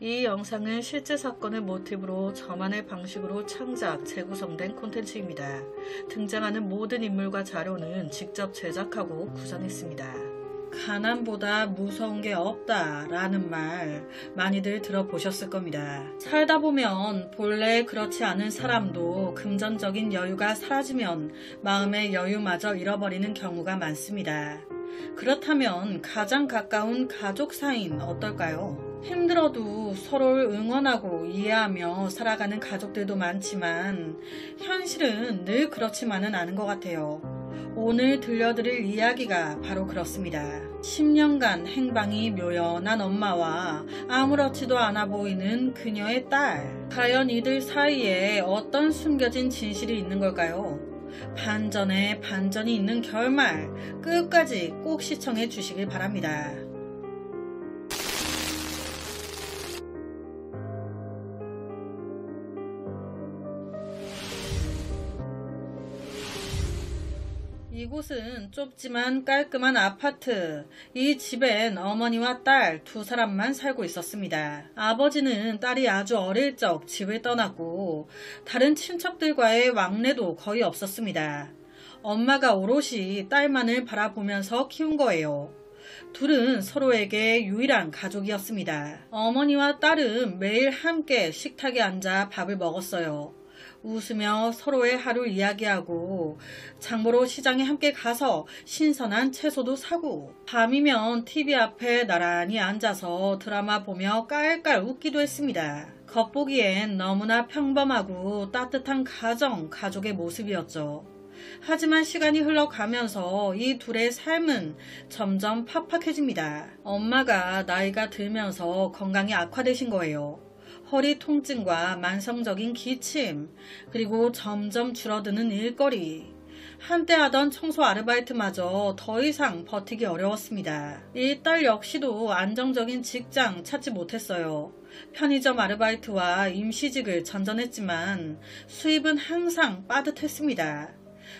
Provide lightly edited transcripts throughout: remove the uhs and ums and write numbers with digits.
이 영상은 실제 사건을 모티브로 저만의 방식으로 창작, 재구성된 콘텐츠입니다. 등장하는 모든 인물과 자료는 직접 제작하고 구성했습니다. 가난보다 무서운 게 없다 라는 말 많이들 들어보셨을 겁니다. 살다 보면 본래 그렇지 않은 사람도 금전적인 여유가 사라지면 마음의 여유마저 잃어버리는 경우가 많습니다. 그렇다면 가장 가까운 가족 사이는 어떨까요? 힘들어도 서로를 응원하고 이해하며 살아가는 가족들도 많지만 현실은 늘 그렇지만은 않은 것 같아요. 오늘 들려드릴 이야기가 바로 그렇습니다. 10년간 행방이 묘연한 엄마와 아무렇지도 않아 보이는 그녀의 딸. 과연 이들 사이에 어떤 숨겨진 진실이 있는 걸까요? 반전에 반전이 있는 결말, 끝까지 꼭 시청해 주시길 바랍니다. 이곳은 좁지만 깔끔한 아파트. 이 집엔 어머니와 딸 두 사람만 살고 있었습니다. 아버지는 딸이 아주 어릴 적 집을 떠났고 다른 친척들과의 왕래도 거의 없었습니다. 엄마가 오롯이 딸만을 바라보면서 키운 거예요. 둘은 서로에게 유일한 가족이었습니다. 어머니와 딸은 매일 함께 식탁에 앉아 밥을 먹었어요. 웃으며 서로의 하루 이야기하고 장보러 시장에 함께 가서 신선한 채소도 사고 밤이면 TV 앞에 나란히 앉아서 드라마 보며 깔깔 웃기도 했습니다. 겉보기엔 너무나 평범하고 따뜻한 가족의 모습이었죠. 하지만 시간이 흘러가면서 이 둘의 삶은 점점 팍팍해집니다. 엄마가 나이가 들면서 건강이 악화되신 거예요. 허리 통증과 만성적인 기침, 그리고 점점 줄어드는 일거리. 한때 하던 청소 아르바이트마저 더 이상 버티기 어려웠습니다. 이 딸 역시도 안정적인 직장 찾지 못했어요. 편의점 아르바이트와 임시직을 전전했지만 수입은 항상 빠듯했습니다.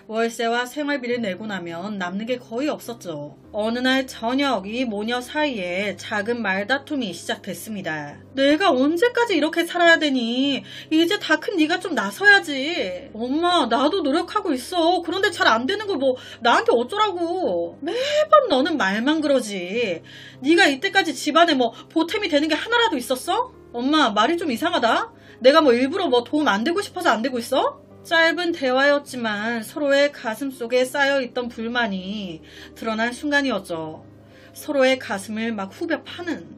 월세와 생활비를 내고 나면 남는 게 거의 없었죠. 어느 날 저녁 이 모녀 사이에 작은 말다툼이 시작됐습니다. 내가 언제까지 이렇게 살아야 되니? 이제 다 큰 네가 좀 나서야지. 엄마, 나도 노력하고 있어. 그런데 잘 안 되는 걸 뭐 나한테 어쩌라고. 매번 너는 말만 그러지. 네가 이때까지 집안에 뭐 보탬이 되는 게 하나라도 있었어? 엄마, 말이 좀 이상하다. 내가 뭐 일부러 뭐 도움 안 되고 싶어서 안 되고 있어? 짧은 대화였지만 서로의 가슴속에 쌓여있던 불만이 드러난 순간이었죠. 서로의 가슴을 막 후벼 파는.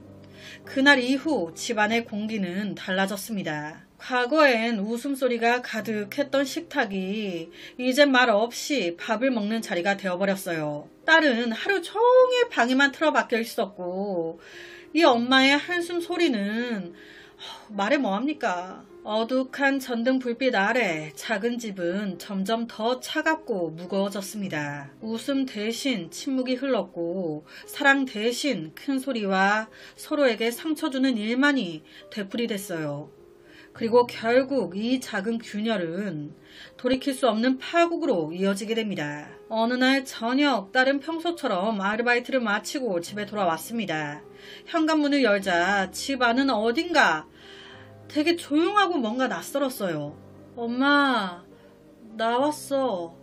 그날 이후 집안의 공기는 달라졌습니다. 과거엔 웃음소리가 가득했던 식탁이 이젠 말 없이 밥을 먹는 자리가 되어버렸어요. 딸은 하루 종일 방에만 틀어박혀 있었고 이 엄마의 한숨 소리는 말해 뭐합니까? 어둑한 전등 불빛 아래 작은 집은 점점 더 차갑고 무거워졌습니다. 웃음 대신 침묵이 흘렀고 사랑 대신 큰 소리와 서로에게 상처 주는 일만이 되풀이됐어요. 그리고 결국 이 작은 균열은 돌이킬 수 없는 파국으로 이어지게 됩니다. 어느 날 저녁 딸은 평소처럼 아르바이트를 마치고 집에 돌아왔습니다. 현관문을 열자 집 안은 어딘가 되게 조용하고 뭔가 낯설었어요. 엄마, 나왔어.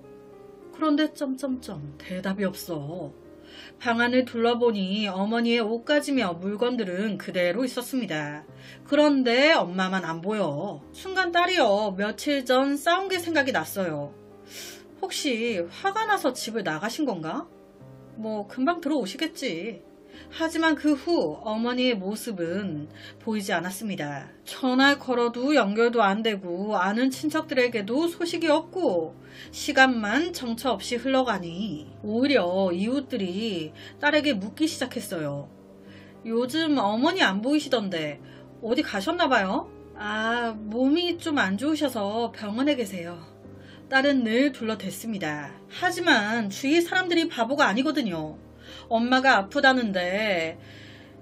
그런데 점점점 대답이 없어. 방 안을 둘러보니 어머니의 옷가지며 물건들은 그대로 있었습니다. 그런데 엄마만 안 보여. 순간 딸이요, 며칠 전 싸운 게 생각이 났어요. 혹시 화가 나서 집을 나가신 건가? 뭐 금방 들어오시겠지. 하지만 그 후 어머니의 모습은 보이지 않았습니다. 전화를 걸어도 연결도 안 되고 아는 친척들에게도 소식이 없고 시간만 정처 없이 흘러가니 오히려 이웃들이 딸에게 묻기 시작했어요. 요즘 어머니 안 보이시던데 어디 가셨나봐요? 아, 몸이 좀 안 좋으셔서 병원에 계세요. 딸은 늘 둘러댔습니다. 하지만 주위 사람들이 바보가 아니거든요. 엄마가 아프다는데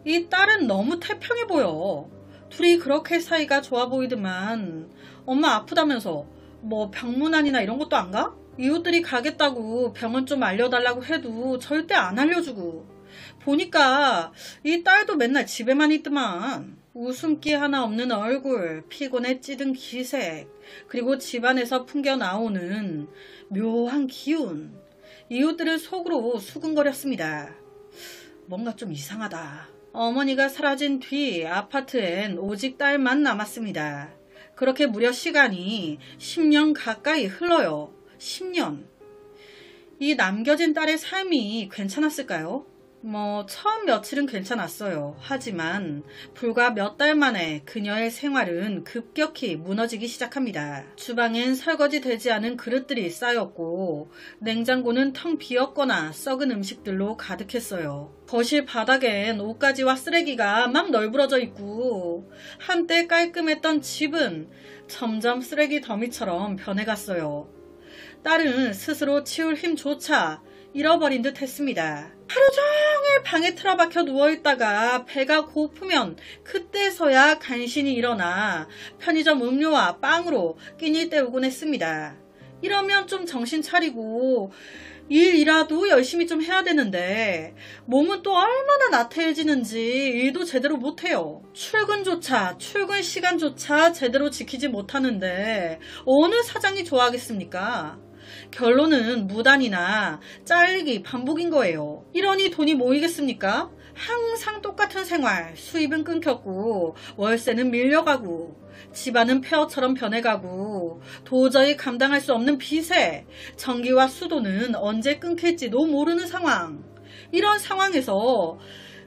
이 딸은 너무 태평해 보여. 둘이 그렇게 사이가 좋아 보이더만 엄마 아프다면서 뭐 병문안이나 이런 것도 안 가? 이웃들이 가겠다고 병원 좀 알려달라고 해도 절대 안 알려주고 보니까 이 딸도 맨날 집에만 있더만. 웃음기 하나 없는 얼굴, 피곤에 찌든 기색, 그리고 집안에서 풍겨나오는 묘한 기운. 이웃들은 속으로 수근거렸습니다. 뭔가 좀 이상하다. 어머니가 사라진 뒤 아파트엔 오직 딸만 남았습니다. 그렇게 무려 시간이 10년 가까이 흘러요. 10년. 이 남겨진 딸의 삶이 괜찮았을까요? 처음 며칠은 괜찮았어요. 하지만 불과 몇 달 만에 그녀의 생활은 급격히 무너지기 시작합니다. 주방엔 설거지 되지 않은 그릇들이 쌓였고 냉장고는 텅 비었거나 썩은 음식들로 가득했어요. 거실 바닥엔 옷가지와 쓰레기가 막 널브러져 있고 한때 깔끔했던 집은 점점 쓰레기 더미처럼 변해갔어요. 딸은 스스로 치울 힘조차 잃어버린 듯 했습니다. 하루 종일 방에 틀어박혀 누워있다가 배가 고프면 그때서야 간신히 일어나 편의점 음료와 빵으로 끼니 때우곤 했습니다. 이러면 좀 정신 차리고 일이라도 열심히 좀 해야 되는데 몸은 또 얼마나 나태해지는지 일도 제대로 못해요. 출근 시간조차 제대로 지키지 못하는데 어느 사장이 좋아하겠습니까? 결론은 무단이나 잘리기 반복인 거예요. 이러니 돈이 모이겠습니까? 항상 똑같은 생활, 수입은 끊겼고 월세는 밀려가고 집안은 폐허처럼 변해가고 도저히 감당할 수 없는 빚에 전기와 수도는 언제 끊길지도 모르는 상황. 이런 상황에서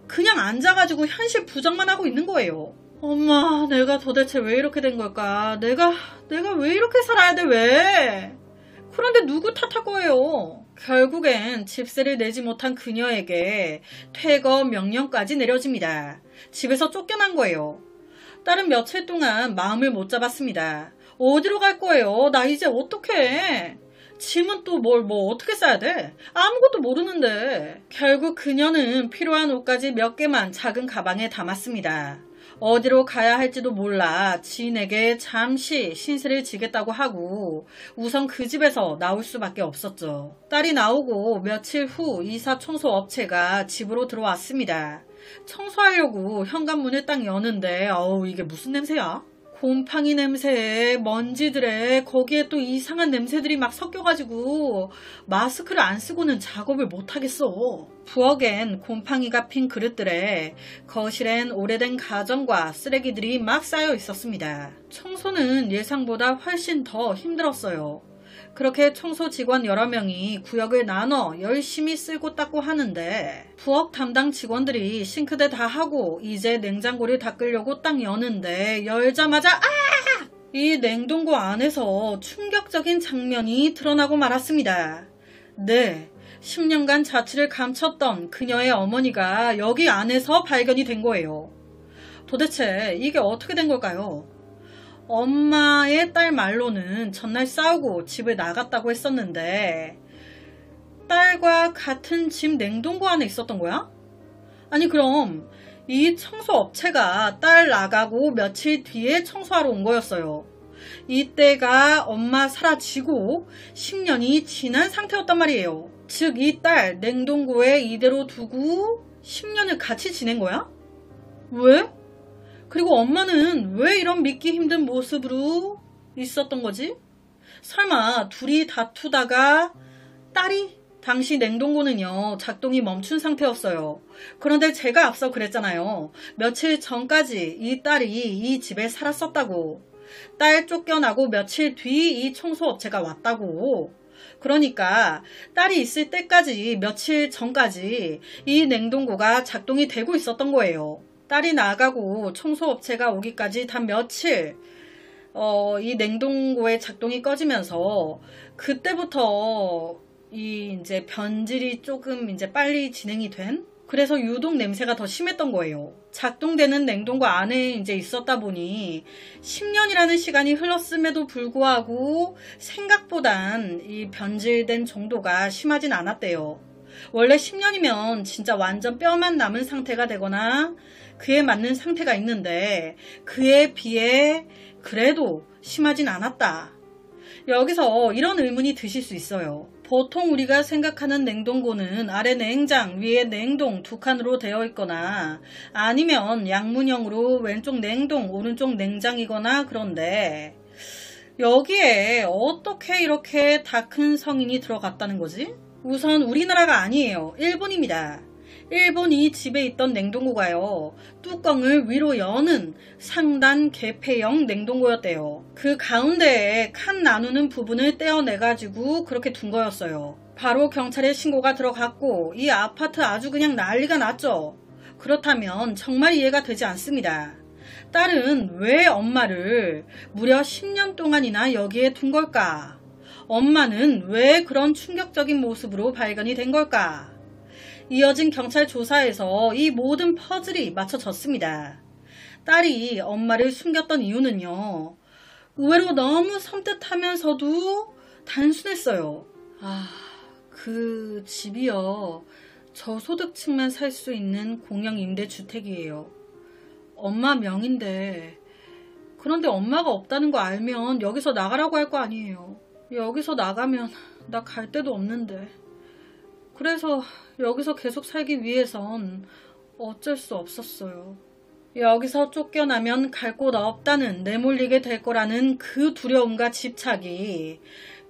그냥 앉아가지고 현실 부정만 하고 있는 거예요. 엄마, 내가 도대체 왜 이렇게 된 걸까? 내가 왜 이렇게 살아야 돼, 왜? 그런데 누구 탓할 거예요? 결국엔 집세를 내지 못한 그녀에게 퇴거 명령까지 내려집니다. 집에서 쫓겨난 거예요. 딸은 며칠 동안 마음을 못 잡았습니다. 어디로 갈 거예요? 나 이제 어떡해? 짐은 또 어떻게 싸야 돼? 아무것도 모르는데. 결국 그녀는 필요한 옷까지 몇 개만 작은 가방에 담았습니다. 어디로 가야 할지도 몰라 지인에게 잠시 신세를 지겠다고 하고 우선 그 집에서 나올 수밖에 없었죠. 딸이 나오고 며칠 후 이사 청소 업체가 집으로 들어왔습니다. 청소하려고 현관문을 딱 여는데 이게 무슨 냄새야? 곰팡이 냄새에 먼지들에 거기에 또 이상한 냄새들이 막 섞여가지고 마스크를 안 쓰고는 작업을 못하겠어. 부엌엔 곰팡이가 핀 그릇들에 거실엔 오래된 가전과 쓰레기들이 막 쌓여 있었습니다. 청소는 예상보다 훨씬 더 힘들었어요. 그렇게 청소 직원 여러 명이 구역을 나눠 열심히 쓸고 닦고 하는데 부엌 담당 직원들이 싱크대 다 하고 이제 냉장고를 닦으려고 딱 여는데 열자마자 이 냉동고 안에서 충격적인 장면이 드러나고 말았습니다. 네, 10년간 자취를 감췄던 그녀의 어머니가 여기 안에서 발견이 된 거예요. 도대체 이게 어떻게 된 걸까요? 엄마의 딸 말로는 전날 싸우고 집을 나갔다고 했었는데 딸과 같은 집 냉동고 안에 있었던 거야? 아니 그럼 이 청소업체가 딸 나가고 며칠 뒤에 청소하러 온 거였어요. 이때가 엄마 사라지고 10년이 지난 상태였단 말이에요. 즉 이 딸 냉동고에 이대로 두고 10년을 같이 지낸 거야? 왜? 그리고 엄마는 왜 이런 믿기 힘든 모습으로 있었던 거지? 설마 둘이 다투다가 딸이? 당시 냉동고는요 작동이 멈춘 상태였어요. 그런데 제가 앞서 그랬잖아요. 며칠 전까지 이 딸이 이 집에 살았었다고. 딸 쫓겨나고 며칠 뒤 이 청소업체가 왔다고. 그러니까 딸이 있을 때까지 며칠 전까지 이 냉동고가 작동이 되고 있었던 거예요. 딸이 나가고 청소업체가 오기까지 단 며칠 이 냉동고의 작동이 꺼지면서 그때부터 이 이제 변질이 조금 이제 빨리 진행이 된, 그래서 유독 냄새가 더 심했던 거예요. 작동되는 냉동고 안에 이제 있었다 보니 10년이라는 시간이 흘렀음에도 불구하고 생각보단 이 변질된 정도가 심하진 않았대요. 원래 10년이면 진짜 완전 뼈만 남은 상태가 되거나 그에 맞는 상태가 있는데 그에 비해 그래도 심하진 않았다. 여기서 이런 의문이 드실 수 있어요. 보통 우리가 생각하는 냉동고는 아래 냉장, 위에 냉동 두 칸으로 되어 있거나 아니면 양문형으로 왼쪽 냉동, 오른쪽 냉장이거나 그런데 여기에 어떻게 이렇게 다 큰 성인이 들어갔다는 거지? 우선 우리나라가 아니에요. 일본입니다. 일본 이 집에 있던 냉동고가요. 뚜껑을 위로 여는 상단 개폐형 냉동고였대요. 그 가운데에 칸 나누는 부분을 떼어내가지고 그렇게 둔 거였어요. 바로 경찰에 신고가 들어갔고 이 아파트 아주 그냥 난리가 났죠. 그렇다면 정말 이해가 되지 않습니다. 딸은 왜 엄마를 무려 10년 동안이나 여기에 둔 걸까? 엄마는 왜 그런 충격적인 모습으로 발견이 된 걸까? 이어진 경찰 조사에서 이 모든 퍼즐이 맞춰졌습니다. 딸이 엄마를 숨겼던 이유는요. 의외로 너무 섬뜩하면서도 단순했어요. 그 집이요. 저소득층만 살 수 있는 공영 임대주택이에요. 엄마 명인데 그런데 엄마가 없다는 거 알면 여기서 나가라고 할 거 아니에요. 여기서 나가면 나 갈 데도 없는데. 그래서 여기서 계속 살기 위해선 어쩔 수 없었어요. 여기서 쫓겨나면 갈 곳 없다는 내몰리게 될 거라는 그 두려움과 집착이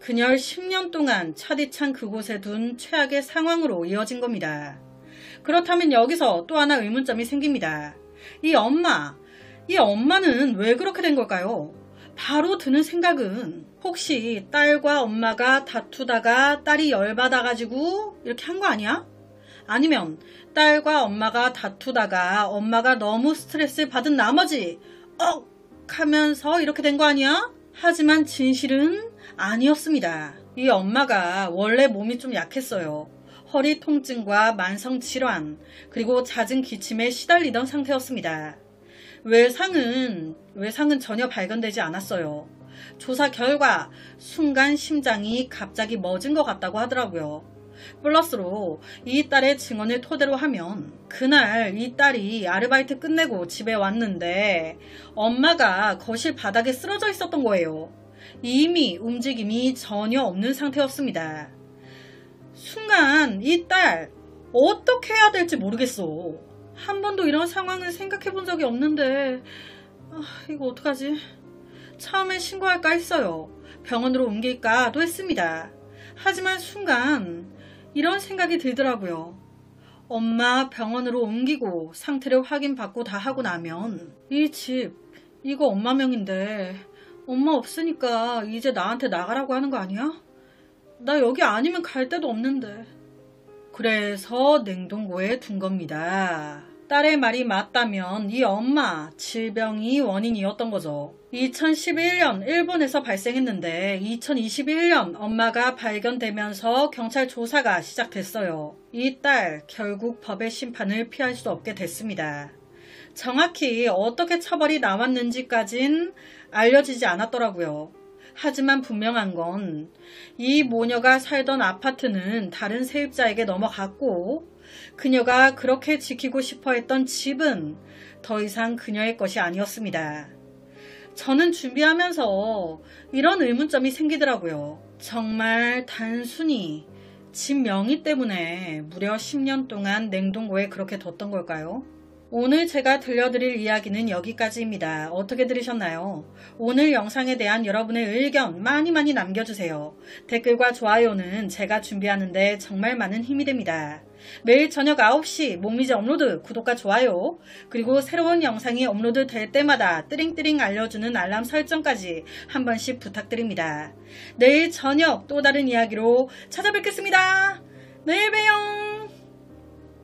그녀를 10년 동안 차디찬 그곳에 둔 최악의 상황으로 이어진 겁니다. 그렇다면 여기서 또 하나 의문점이 생깁니다. 이 엄마는 왜 그렇게 된 걸까요? 바로 드는 생각은 혹시 딸과 엄마가 다투다가 딸이 열받아가지고 이렇게 한 거 아니야? 아니면 딸과 엄마가 다투다가 엄마가 너무 스트레스 받은 나머지 하면서 이렇게 된 거 아니야? 하지만 진실은 아니었습니다. 이 엄마가 원래 몸이 좀 약했어요. 허리 통증과 만성 질환 그리고 잦은 기침에 시달리던 상태였습니다. 외상은 전혀 발견되지 않았어요. 조사 결과 순간 심장이 갑자기 멎은 것 같다고 하더라고요. 플러스로 이 딸의 증언을 토대로 하면 그날 이 딸이 아르바이트 끝내고 집에 왔는데 엄마가 거실 바닥에 쓰러져 있었던 거예요. 이미 움직임이 전혀 없는 상태였습니다. 순간 이 딸 어떻게 해야 될지 모르겠어. 한 번도 이런 상황을 생각해 본 적이 없는데 이거 어떡하지? 처음에 신고할까 했어요. 병원으로 옮길까도 했습니다. 하지만 순간 이런 생각이 들더라고요. 엄마 병원으로 옮기고 상태를 확인받고 다 하고 나면 이 집 이거 엄마 명인데 엄마 없으니까 이제 나한테 나가라고 하는 거 아니야? 나 여기 아니면 갈 데도 없는데. 그래서 냉동고에 둔 겁니다. 딸의 말이 맞다면 이 엄마 질병이 원인이었던 거죠. 2011년 일본에서 발생했는데 2021년 엄마가 발견되면서 경찰 조사가 시작됐어요. 이 딸 결국 법의 심판을 피할 수 없게 됐습니다. 정확히 어떻게 처벌이 나왔는지까진 알려지지 않았더라고요. 하지만 분명한 건 이 모녀가 살던 아파트는 다른 세입자에게 넘어갔고 그녀가 그렇게 지키고 싶어 했던 집은 더 이상 그녀의 것이 아니었습니다. 저는 준비하면서 이런 의문점이 생기더라고요. 정말 단순히 집 명의 때문에 무려 10년 동안 냉동고에 그렇게 뒀던 걸까요? 오늘 제가 들려드릴 이야기는 여기까지입니다. 어떻게 들으셨나요? 오늘 영상에 대한 여러분의 의견 많이 남겨주세요. 댓글과 좋아요는 제가 준비하는데 정말 많은 힘이 됩니다. 매일 저녁 9시 목미지 업로드 구독과 좋아요 그리고 새로운 영상이 업로드 될 때마다 띠링띠링 알려주는 알람 설정까지 한 번씩 부탁드립니다. 내일 저녁 또 다른 이야기로 찾아뵙겠습니다. 내일 봬요.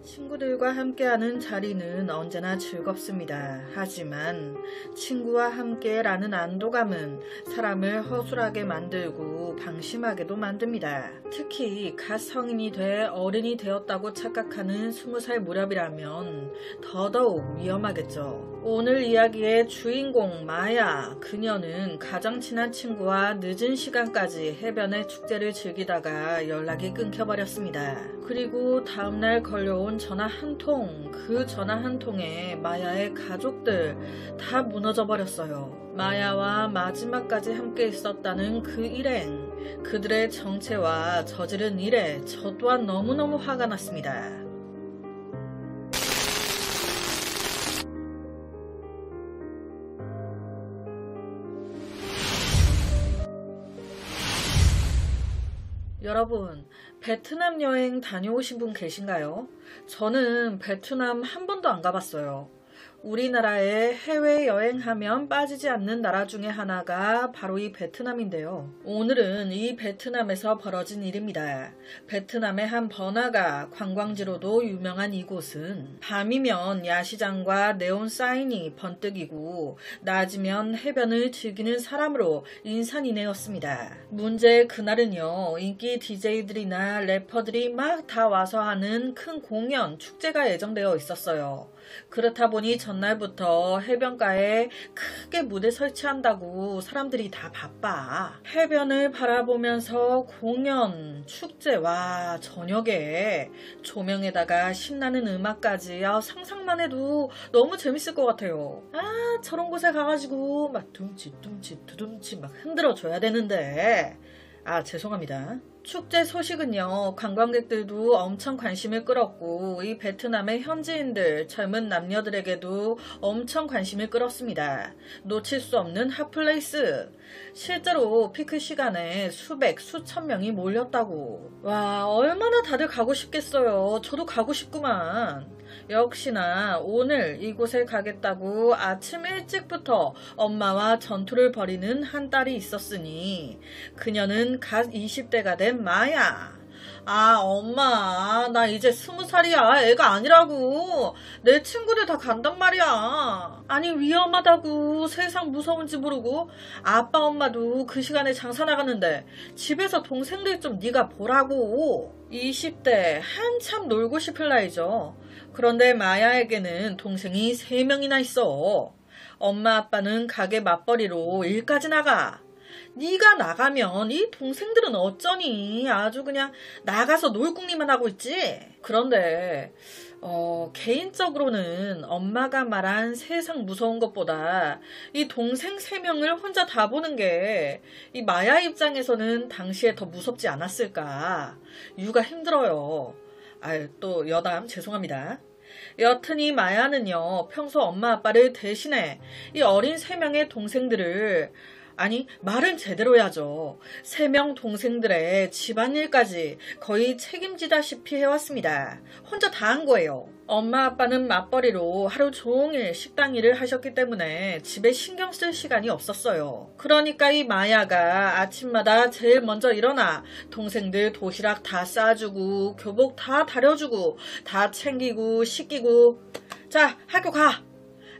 친구들과 함께하는 자리는 언제나 즐겁습니다. 하지만 친구와 함께라는 안도감은 사람을 허술하게 만들고 방심하게도 만듭니다. 특히 갓 성인이 돼 어른이 되었다고 착각하는 20살 무렵이라면 더더욱 위험하겠죠. 오늘 이야기의 주인공 마야, 그녀는 가장 친한 친구와 늦은 시간까지 해변의 축제를 즐기다가 연락이 끊겨버렸습니다. 그리고 다음날 걸려온 전화 한 통, 그 전화 한 통에 마야의 가족들 다 무너져 버렸어요. 마야와 마지막까지 함께 있었다는 그 일행, 그들의 정체와 저지른 일에 저 또한 너무너무 화가 났습니다. 여러분, 베트남 여행 다녀오신 분 계신가요? 저는 베트남 한 번도 안 가봤어요. 우리나라에 해외여행하면 빠지지 않는 나라 중에 하나가 바로 이 베트남인데요. 오늘은 이 베트남에서 벌어진 일입니다. 베트남의 한 번화가 관광지로도 유명한 이곳은 밤이면 야시장과 네온 사인이 번뜩이고 낮이면 해변을 즐기는 사람으로 인산이네였습니다. 문제 그날은요, 인기 DJ들이나 래퍼들이 막 다 와서 하는 큰 공연, 축제가 예정되어 있었어요. 그렇다 보니 전날부터 해변가에 크게 무대 설치한다고 사람들이 다 바빠. 해변을 바라보면서 공연, 축제, 와, 저녁에 조명에다가 신나는 음악까지 상상만 해도 너무 재밌을 것 같아요. 저런 곳에 가가지고 막 둠칫둠칫 두둠칫 막 흔들어줘야 되는데 죄송합니다. 축제 소식은요, 관광객들도 엄청 관심을 끌었고 이 베트남의 현지인들, 젊은 남녀들에게도 엄청 관심을 끌었습니다. 놓칠 수 없는 핫플레이스. 실제로 피크 시간에 수백, 수천 명이 몰렸다고. 와, 얼마나 다들 가고 싶겠어요. 저도 가고 싶구만. 역시나 오늘 이곳에 가겠다고 아침 일찍부터 엄마와 전투를 벌이는 한 딸이 있었으니 그녀는 갓 20대가 된 마야. 엄마, 나 이제 20살이야. 애가 아니라고. 내 친구들 다 간단 말이야. 아니, 위험하다고. 세상 무서운지 모르고. 아빠 엄마도 그 시간에 장사 나가는데 집에서 동생들 좀 네가 보라고. 20대 한참 놀고 싶을 나이죠. 그런데 마야에게는 동생이 3명이나 있어. 엄마 아빠는 가게 맞벌이로 일까지 나가. 네가 나가면 이 동생들은 어쩌니? 아주 그냥 나가서 놀궁리만 하고 있지. 그런데 개인적으로는 엄마가 말한 세상 무서운 것보다 이 동생 3명을 혼자 다 보는 게 이 마야 입장에서는 당시에 더 무섭지 않았을까. 육아 힘들어요. 또 여담 죄송합니다. 여튼 이 마야는요, 평소 엄마 아빠를 대신해 이 어린 3명의 동생들을, 아니 말은 제대로 해야죠. 3명 동생들의 집안일까지 거의 책임지다시피 해왔습니다. 혼자 다 한 거예요. 엄마 아빠는 맞벌이로 하루 종일 식당 일을 하셨기 때문에 집에 신경 쓸 시간이 없었어요. 그러니까 이 마야가 아침마다 제일 먼저 일어나 동생들 도시락 다 싸주고 교복 다 다려주고 다 챙기고 씻기고, 자 학교 가!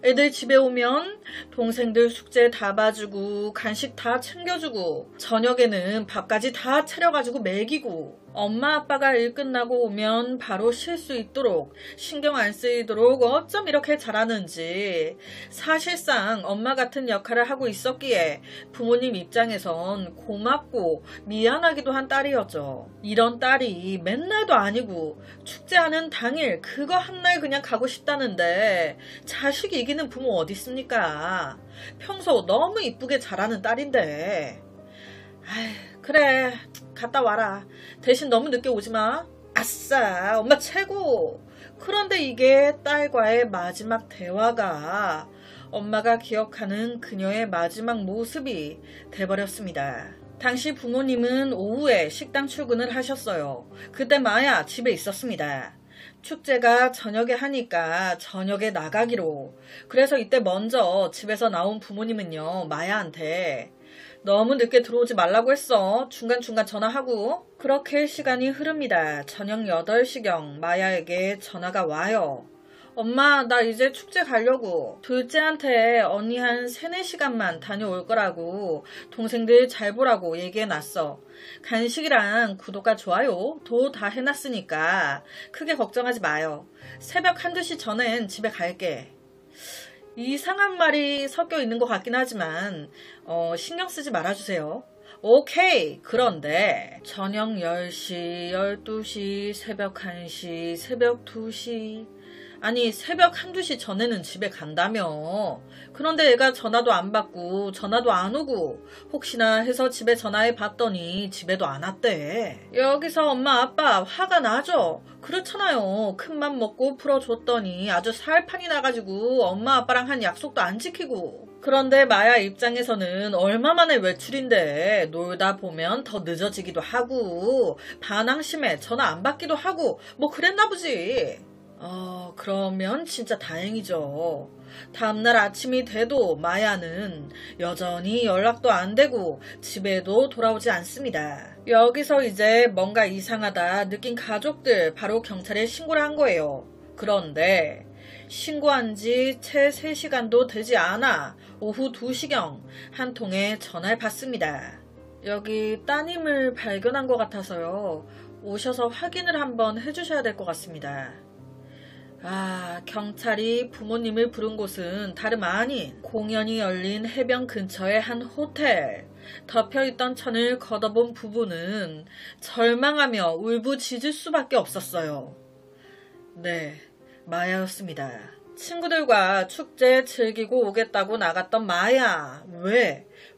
애들 집에 오면 동생들 숙제 다 봐주고 간식 다 챙겨주고 저녁에는 밥까지 다 차려가지고 먹이고, 엄마 아빠가 일 끝나고 오면 바로 쉴 수 있도록 신경 안 쓰이도록 어쩜 이렇게 잘하는지. 사실상 엄마 같은 역할을 하고 있었기에 부모님 입장에선 고맙고 미안하기도 한 딸이었죠. 이런 딸이 맨날도 아니고 축제하는 당일 그거 한 날 그냥 가고 싶다는데 자식이 이기는 부모 어디 있습니까? 평소 너무 이쁘게 자라는 딸인데. 그래 갔다 와라. 대신 너무 늦게 오지마. 아싸 엄마 최고. 그런데 이게 딸과의 마지막 대화가 엄마가 기억하는 그녀의 마지막 모습이 돼버렸습니다. 당시 부모님은 오후에 식당 출근을 하셨어요. 그때 마야 집에 있었습니다. 축제가 저녁에 하니까 저녁에 나가기로. 그래서 이때 먼저 집에서 나온 부모님은요, 마야한테 너무 늦게 들어오지 말라고 했어. 중간중간 전화하고. 그렇게 시간이 흐릅니다. 저녁 8시경 마야에게 전화가 와요. 엄마 나 이제 축제 가려고. 둘째한테 언니 한 3-4시간만 다녀올 거라고 동생들 잘 보라고 얘기해놨어. 간식이랑 구독과 좋아요 도 다 해놨으니까 크게 걱정하지 마요. 새벽 1-2시 전엔 집에 갈게. 이상한 말이 섞여 있는 것 같긴 하지만 신경 쓰지 말아주세요. 오케이. 그런데 저녁 10시, 12시, 새벽 1시, 새벽 2시 아니 새벽 한두 시 전에는 집에 간다며. 그런데 애가 전화도 안 받고 전화도 안 오고 혹시나 해서 집에 전화해 봤더니 집에도 안 왔대. 여기서 엄마 아빠 화가 나죠? 그렇잖아요. 큰맘 먹고 풀어줬더니 아주 살판이 나가지고 엄마 아빠랑 한 약속도 안 지키고. 그런데 마야 입장에서는 얼마 만에 외출인데 놀다 보면 더 늦어지기도 하고 반항심에 전화 안 받기도 하고 뭐 그랬나 보지. 그러면 진짜 다행이죠. 다음날 아침이 돼도 마야는 여전히 연락도 안 되고 집에도 돌아오지 않습니다. 여기서 이제 뭔가 이상하다 느낀 가족들 바로 경찰에 신고를 한 거예요. 그런데 신고한 지 채 3시간도 되지 않아 오후 2시경 한 통의 전화를 받습니다. 여기 따님을 발견한 것 같아서요. 오셔서 확인을 한번 해주셔야 될 것 같습니다. 경찰이 부모님을 부른 곳은 다름 아닌 공연이 열린 해변 근처의 한 호텔. 덮여있던 천을 걷어본 부부는 절망하며 울부짖을 수밖에 없었어요. 네, 마야였습니다. 친구들과 축제 즐기고 오겠다고 나갔던 마야.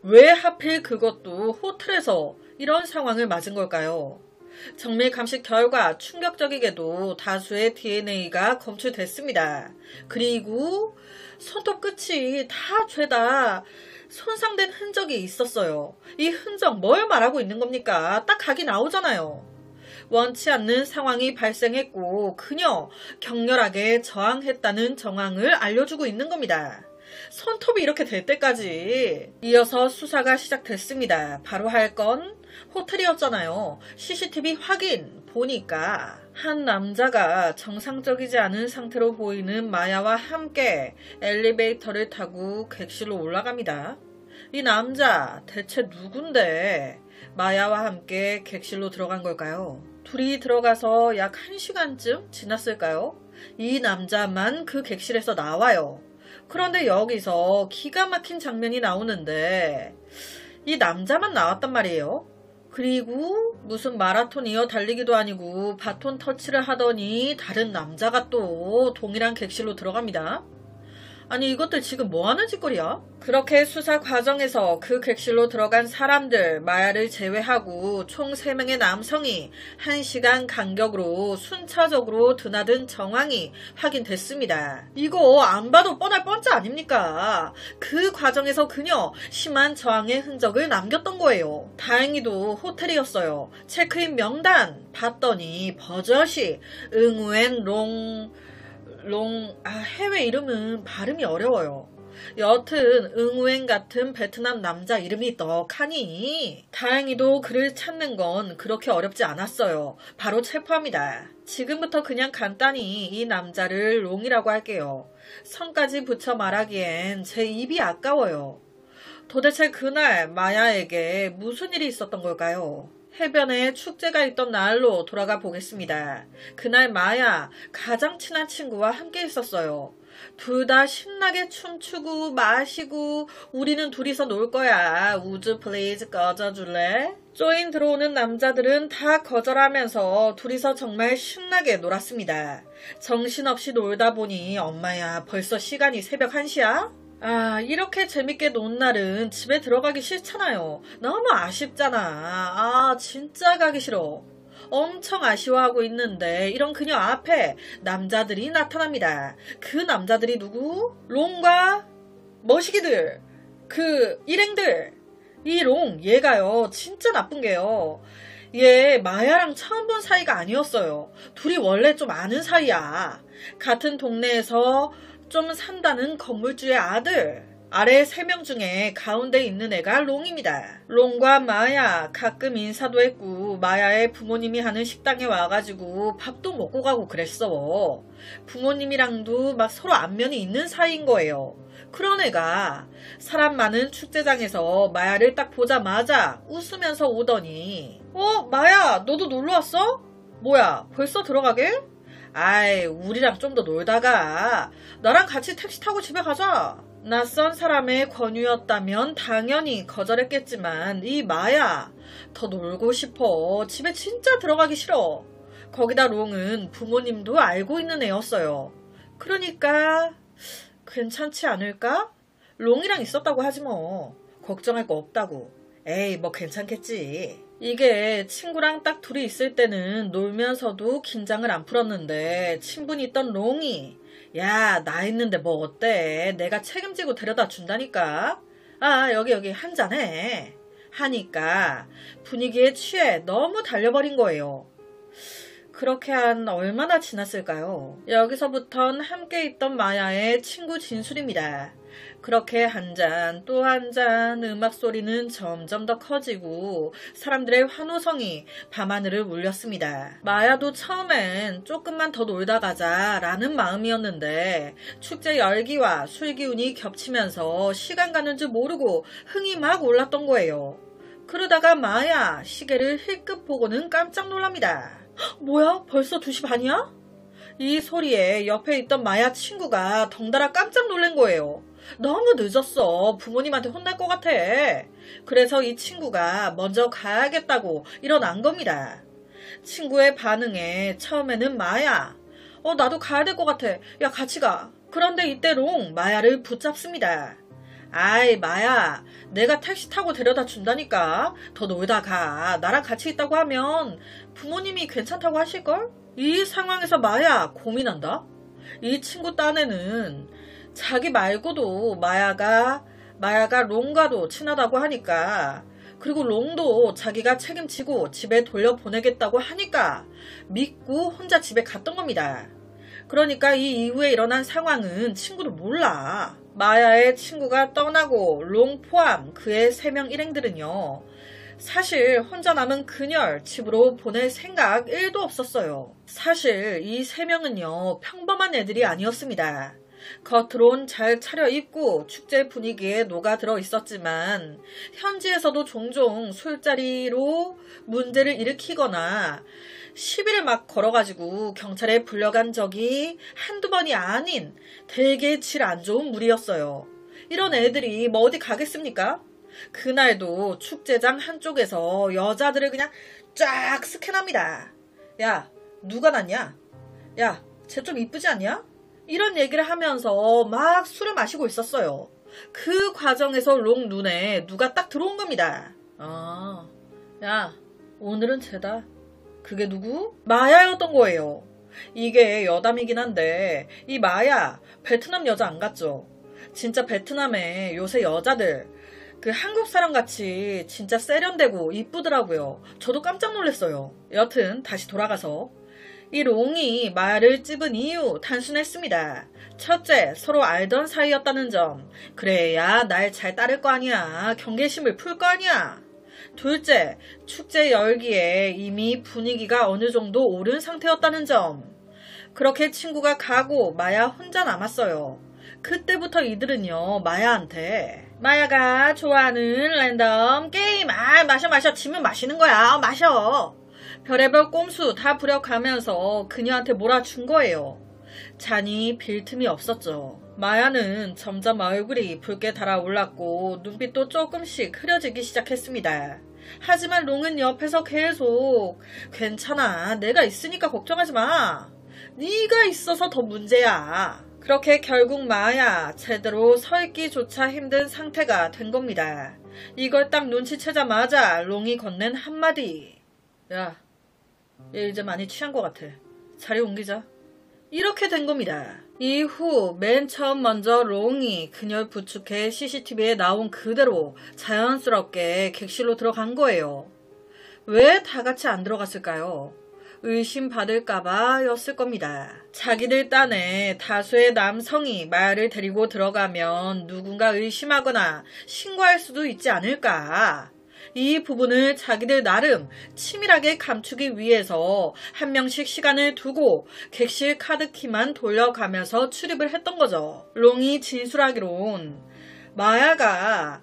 왜 하필 그것도 호텔에서 이런 상황을 맞은 걸까요? 정밀 감식 결과 충격적이게도 다수의 DNA가 검출됐습니다. 그리고 손톱 끝이 다 죄다 손상된 흔적이 있었어요. 이 흔적 뭘 말하고 있는 겁니까? 딱 각이 나오잖아요. 원치 않는 상황이 발생했고 그녀 격렬하게 저항했다는 정황을 알려주고 있는 겁니다. 손톱이 이렇게 될 때까지. 이어서 수사가 시작됐습니다. 바로 할 건 호텔이었잖아요. CCTV 확인 보니까 한 남자가 정상적이지 않은 상태로 보이는 마야와 함께 엘리베이터를 타고 객실로 올라갑니다. 이 남자 대체 누군데 마야와 함께 객실로 들어간 걸까요? 둘이 들어가서 약 1시간쯤 지났을까요? 이 남자만 그 객실에서 나와요. 그런데 여기서 기가 막힌 장면이 나오는데 이 남자만 나왔단 말이에요. 그리고 무슨 마라톤 이어 달리기도 아니고 바톤 터치를 하더니 다른 남자가 또 동일한 객실로 들어갑니다. 아니 이것들 지금 뭐하는 짓거리야? 그렇게 수사 과정에서 그 객실로 들어간 사람들 마야를 제외하고 총 3명의 남성이 1시간 간격으로 순차적으로 드나든 정황이 확인됐습니다. 이거 안 봐도 뻔할 뻔짜 아닙니까? 그 과정에서 그녀 심한 저항의 흔적을 남겼던 거예요. 다행히도 호텔이었어요. 체크인 명단 봤더니 버젓이 응우엔 해외 이름은 발음이 어려워요. 여튼 응우엔 같은 베트남 남자 이름이 떡하니 다행히도 그를 찾는 건 그렇게 어렵지 않았어요. 바로 체포합니다. 지금부터 그냥 간단히 이 남자를 롱이라고 할게요. 성까지 붙여 말하기엔 제 입이 아까워요. 도대체 그날 마야에게 무슨 일이 있었던 걸까요? 해변에 축제가 있던 날로 돌아가 보겠습니다. 그날 마야 가장 친한 친구와 함께 있었어요. 둘 다 신나게 춤추고 마시고 우리는 둘이서 놀 거야. 우즈 플리즈 꺼져줄래? 조인 들어오는 남자들은 다 거절하면서 둘이서 정말 신나게 놀았습니다. 정신없이 놀다 보니 엄마야 벌써 시간이 새벽 1시야? 이렇게 재밌게 논 날은 집에 들어가기 싫잖아요. 너무 아쉽잖아. 진짜 가기 싫어. 엄청 아쉬워하고 있는데 이런 그녀 앞에 남자들이 나타납니다. 그 남자들이 누구? 롱과 머시기들. 그 일행들. 이 롱 얘가요 진짜 나쁜 게요. 얘 마야랑 처음 본 사이가 아니었어요. 둘이 원래 좀 아는 사이야. 같은 동네에서 좀 산다는 건물주의 아들. 아래 3명 중에 가운데 있는 애가 롱입니다. 롱과 마야 가끔 인사도 했고 마야의 부모님이 하는 식당에 와가지고 밥도 먹고 가고 그랬어. 부모님이랑도 막 서로 안면이 있는 사이인 거예요. 그런 애가 사람 많은 축제장에서 마야를 딱 보자마자 웃으면서 오더니 마야 너도 놀러 왔어? 뭐야 벌써 들어가게? 우리랑 좀 더 놀다가 나랑 같이 택시 타고 집에 가자. 낯선 사람의 권유였다면 당연히 거절했겠지만 이 마야 더 놀고 싶어. 집에 진짜 들어가기 싫어. 거기다 롱은 부모님도 알고 있는 애였어요. 그러니까 괜찮지 않을까? 롱이랑 있었다고 하지 뭐. 걱정할 거 없다고. 에이, 뭐 괜찮겠지. 이게 친구랑 딱 둘이 있을 때는 놀면서도 긴장을 안 풀었는데 친분이 있던 롱이 야, 나 있는데 뭐 어때? 내가 책임지고 데려다 준다니까. 아, 여기 한잔해. 하니까 분위기에 취해 너무 달려버린 거예요. 그렇게 한 얼마나 지났을까요? 여기서부턴 함께 있던 마야의 친구 진술입니다. 그렇게 한 잔 또 한 잔 음악 소리는 점점 더 커지고 사람들의 환호성이 밤하늘을 울렸습니다. 마야도 처음엔 조금만 더 놀다 가자라는 마음이었는데 축제 열기와 술 기운이 겹치면서 시간 가는 줄 모르고 흥이 막 올랐던 거예요. 그러다가 마야 시계를 힐끗 보고는 깜짝 놀랍니다. 뭐야? 벌써 2시 반이야? 이 소리에 옆에 있던 마야 친구가 덩달아 깜짝 놀란 거예요. 너무 늦었어. 부모님한테 혼날 것 같아. 그래서 이 친구가 먼저 가야겠다고 일어난 겁니다. 친구의 반응에 처음에는 마야, 나도 가야 될 것 같아. 야, 같이 가. 그런데 이때 롱 마야를 붙잡습니다. 아이, 마야, 내가 택시 타고 데려다 준다니까. 더 놀다 가. 나랑 같이 있다고 하면 부모님이 괜찮다고 하실걸? 이 상황에서 마야 고민한다. 이 친구 딴에는 자기 말고도 마야가 롱과도 친하다고 하니까, 그리고 롱도 자기가 책임지고 집에 돌려보내겠다고 하니까 믿고 혼자 집에 갔던 겁니다. 그러니까 이 이후에 일어난 상황은 친구도 몰라. 마야의 친구가 떠나고 롱 포함 그의 3명 일행들은요, 사실 혼자 남은 그녀를 집으로 보낼 생각 1도 없었어요. 사실 이 3명은요 평범한 애들이 아니었습니다. 겉으론 잘 차려입고 축제 분위기에 녹아들어 있었지만 현지에서도 종종 술자리로 문제를 일으키거나 시비를 막 걸어가지고 경찰에 불려간 적이 한두 번이 아닌 되게 질 안 좋은 무리였어요. 이런 애들이 뭐 어디 가겠습니까? 그날도 축제장 한쪽에서 여자들을 그냥 쫙 스캔합니다. 야, 누가 났냐? 야, 쟤 좀 이쁘지 않냐? 이런 얘기를 하면서 막 술을 마시고 있었어요. 그 과정에서 롱 눈에 누가 딱 들어온 겁니다. 야, 오늘은 쟤다. 그게 누구? 마야였던 거예요. 이게 여담이긴 한데 이 마야 베트남 여자 안 같죠? 진짜 베트남에 요새 여자들 그 한국 사람 같이 진짜 세련되고 이쁘더라고요. 저도 깜짝 놀랐어요. 여튼 다시 돌아가서 이 롱이 마야를 찝은 이유 단순했습니다. 첫째, 서로 알던 사이였다는 점. 그래야 날 잘 따를 거 아니야. 경계심을 풀 거 아니야. 둘째, 축제 열기에 이미 분위기가 어느 정도 오른 상태였다는 점. 그렇게 친구가 가고 마야 혼자 남았어요. 그때부터 이들은요 마야한테 마야가 좋아하는 랜덤 게임 마셔 지면 마시는 거야. 마셔. 별의별 꼼수 다 부려가면서 그녀한테 몰아준 거예요. 잔이 빌 틈이 없었죠. 마야는 점점 얼굴이 붉게 달아올랐고 눈빛도 조금씩 흐려지기 시작했습니다. 하지만 롱은 옆에서 계속 괜찮아. 내가 있으니까 걱정하지 마. 네가 있어서 더 문제야. 그렇게 결국 마야 제대로 서 있기조차 힘든 상태가 된 겁니다. 이걸 딱 눈치채자마자 롱이 건넨 한마디. 야, 얘 이제 많이 취한 것 같아. 자리 옮기자. 이렇게 된 겁니다. 이후 맨 처음 먼저 롱이 그녀를 부축해 CCTV에 나온 그대로 자연스럽게 객실로 들어간 거예요. 왜 다 같이 안 들어갔을까요? 의심받을까봐 였을 겁니다. 자기들 딴에 다수의 남성이 마야를 데리고 들어가면 누군가 의심하거나 신고할 수도 있지 않을까. 이 부분을 자기들 나름 치밀하게 감추기 위해서 한 명씩 시간을 두고 객실 카드키만 돌려가면서 출입을 했던 거죠. 롱이 진술하기론 마야가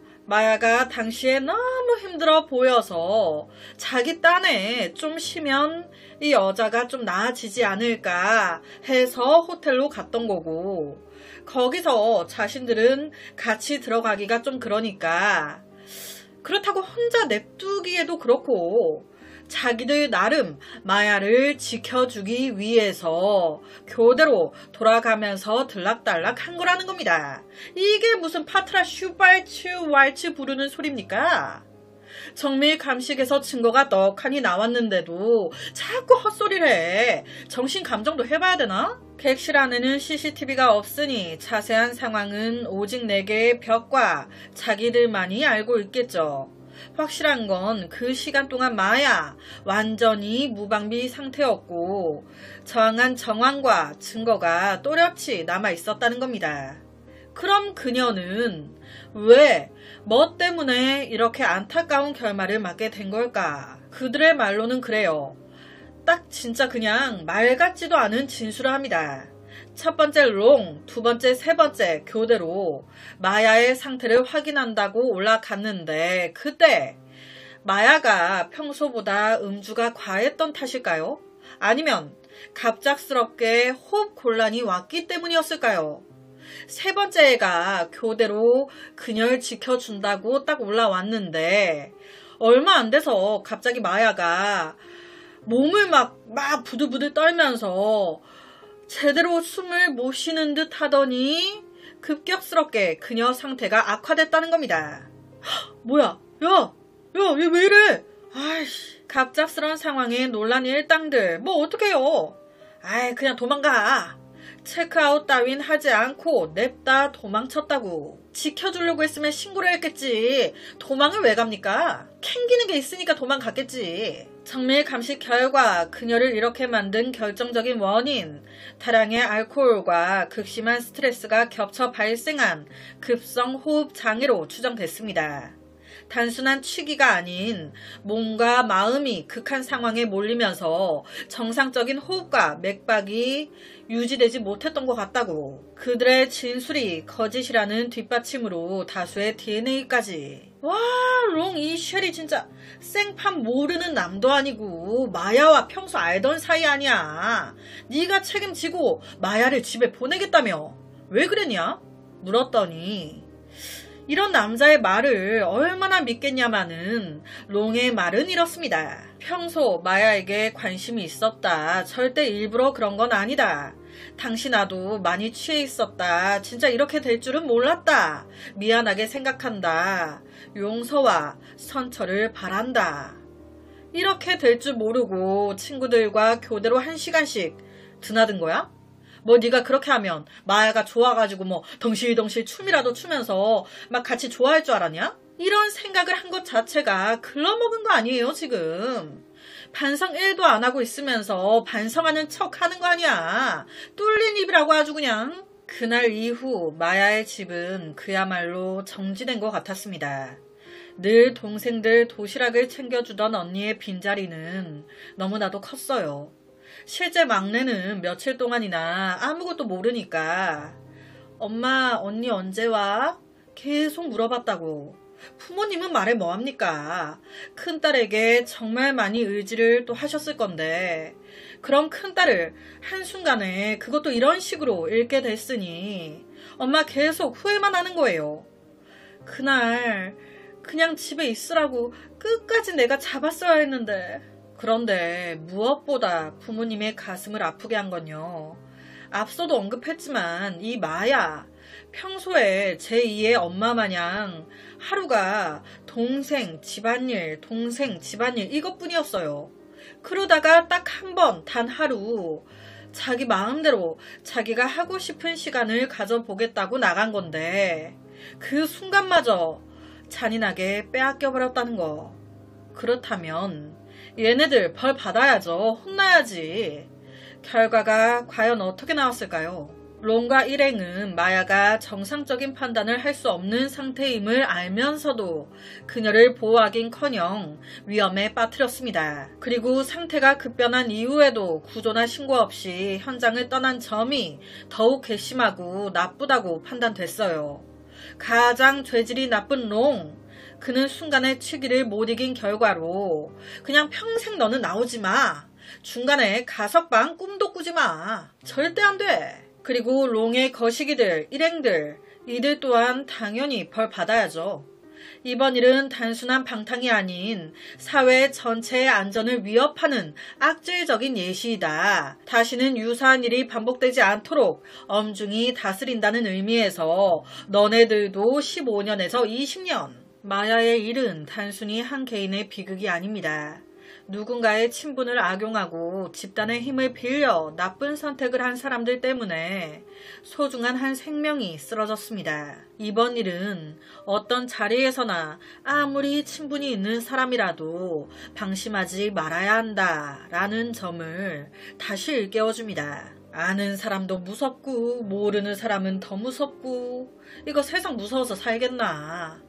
당시에 너무 힘들어 보여서 자기 딴에 좀 쉬면 이 여자가 좀 나아지지 않을까 해서 호텔로 갔던 거고, 거기서 자신들은 같이 들어가기가 좀 그러니까, 그렇다고 혼자 냅두기에도 그렇고 자기들 나름 마야를 지켜주기 위해서 교대로 돌아가면서 들락달락 한 거라는 겁니다. 이게 무슨 파트라 슈발츠 왈츠 부르는 소리입니까? 정밀 감식에서 증거가 떡하니 나왔는데도 자꾸 헛소리를 해. 정신 감정도 해봐야 되나? 객실 안에는 CCTV가 없으니 자세한 상황은 오직 4개의 벽과 자기들만이 알고 있겠죠. 확실한 건 그 시간 동안 마야 완전히 무방비 상태였고 정한 정황과 증거가 또렷이 남아 있었다는 겁니다. 그럼 그녀는 왜, 뭐 때문에 이렇게 안타까운 결말을 맞게 된 걸까? 그들의 말로는 그래요. 딱 진짜 그냥 말 같지도 않은 진술을 합니다. 첫 번째 롱, 두 번째, 세 번째 교대로 마야의 상태를 확인한다고 올라갔는데 그때 마야가 평소보다 음주가 과했던 탓일까요? 아니면 갑작스럽게 호흡 곤란이 왔기 때문이었을까요? 세 번째 애가 교대로 그녀를 지켜준다고 딱 올라왔는데 얼마 안 돼서 갑자기 마야가 몸을 막 부들부들 떨면서 제대로 숨을 못 쉬는 듯 하더니 급격스럽게 그녀 상태가 악화됐다는 겁니다. 뭐야? 얘 왜 이래? 아이씨, 갑작스러운 상황에 놀란 일당들 뭐 어떡해요? 아이, 그냥 도망가. 체크아웃 따윈 하지 않고 냅다 도망쳤다고. 지켜주려고 했으면 신고를 했겠지. 도망을 왜 갑니까? 캥기는 게 있으니까 도망갔겠지. 정밀 감식 결과 그녀를 이렇게 만든 결정적인 원인, 다량의 알코올과 극심한 스트레스가 겹쳐 발생한 급성 호흡 장애로 추정됐습니다. 단순한 취기가 아닌 몸과 마음이 극한 상황에 몰리면서 정상적인 호흡과 맥박이 유지되지 못했던 것 같다고. 그들의 진술이 거짓이라는 뒷받침으로 다수의 DNA까지. 와, 롱 이 쉘이 진짜 생판 모르는 남도 아니고 마야와 평소 알던 사이 아니야. 네가 책임지고 마야를 집에 보내겠다며. 왜 그랬냐? 물었더니 이런 남자의 말을 얼마나 믿겠냐마는 롱의 말은 이렇습니다. 평소 마야에게 관심이 있었다. 절대 일부러 그런 건 아니다. 당시 나도 많이 취해 있었다. 진짜 이렇게 될 줄은 몰랐다. 미안하게 생각한다. 용서와 선처를 바란다. 이렇게 될 줄 모르고 친구들과 교대로 1시간씩 드나든 거야? 뭐 네가 그렇게 하면 마야가 좋아가지고 뭐 덩실덩실 춤이라도 추면서 막 같이 좋아할 줄 알았냐? 이런 생각을 한 것 자체가 글러먹은 거 아니에요 지금. 반성 1도 안 하고 있으면서 반성하는 척 하는 거 아니야. 뚫린 입이라고 아주 그냥. 그날 이후 마야의 집은 그야말로 정지된 것 같았습니다. 늘 동생들 도시락을 챙겨주던 언니의 빈자리는 너무나도 컸어요. 실제 막내는 며칠 동안이나 아무것도 모르니까 엄마, 언니 언제 와? 계속 물어봤다고. 부모님은 말해 뭐합니까? 큰딸에게 정말 많이 의지를 또 하셨을 건데 그런 큰딸을 한순간에 그것도 이런 식으로 잃게 됐으니 엄마 계속 후회만 하는 거예요. 그날 그냥 집에 있으라고 끝까지 내가 잡았어야 했는데. 그런데 무엇보다 부모님의 가슴을 아프게 한 건요. 앞서도 언급했지만 이 마야 평소에 제2의 엄마 마냥 하루가 동생 집안일 이것뿐이었어요. 그러다가 딱 한 번 단 하루 자기 마음대로 자기가 하고 싶은 시간을 가져보겠다고 나간 건데 그 순간마저 잔인하게 빼앗겨버렸다는 거. 그렇다면 얘네들 벌 받아야죠. 혼나야지. 결과가 과연 어떻게 나왔을까요? 롱과 일행은 마야가 정상적인 판단을 할 수 없는 상태임을 알면서도 그녀를 보호하긴커녕 위험에 빠뜨렸습니다. 그리고 상태가 급변한 이후에도 구조나 신고 없이 현장을 떠난 점이 더욱 괘씸하고 나쁘다고 판단됐어요. 가장 죄질이 나쁜 롱. 그는 순간의 취기를 못 이긴 결과로 그냥 평생 너는 나오지 마. 중간에 가석방 꿈도 꾸지 마. 절대 안 돼. 그리고 롱의 거시기들, 일행들, 이들 또한 당연히 벌 받아야죠. 이번 일은 단순한 방탕이 아닌 사회 전체의 안전을 위협하는 악질적인 예시이다. 다시는 유사한 일이 반복되지 않도록 엄중히 다스린다는 의미에서 너네들도 15년에서 20년. 마야의 일은 단순히 한 개인의 비극이 아닙니다. 누군가의 친분을 악용하고 집단의 힘을 빌려 나쁜 선택을 한 사람들 때문에 소중한 한 생명이 쓰러졌습니다. 이번 일은 어떤 자리에서나 아무리 친분이 있는 사람이라도 방심하지 말아야 한다라는 점을 다시 일깨워줍니다. 아는 사람도 무섭고 모르는 사람은 더 무섭고 이거 세상 무서워서 살겠나.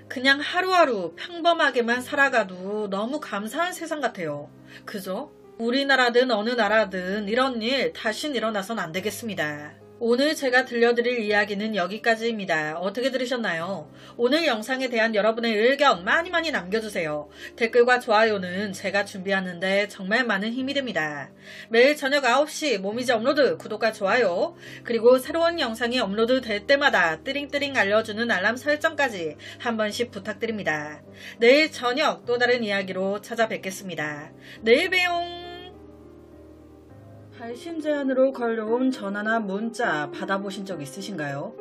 그냥 하루하루 평범하게만 살아가도 너무 감사한 세상 같아요. 그죠? 우리나라든 어느 나라든 이런 일 다신 일어나선 안 되겠습니다. 오늘 제가 들려드릴 이야기는 여기까지입니다. 어떻게 들으셨나요? 오늘 영상에 대한 여러분의 의견 많이 남겨주세요. 댓글과 좋아요는 제가 준비하는데 정말 많은 힘이 됩니다. 매일 저녁 9시 모미지 업로드 구독과 좋아요 그리고 새로운 영상이 업로드 될 때마다 띠링띠링 알려주는 알람 설정까지 한 번씩 부탁드립니다. 내일 저녁 또 다른 이야기로 찾아뵙겠습니다. 내일 봬용. 발신 제한으로 걸려온 전화나 문자 받아보신 적 있으신가요?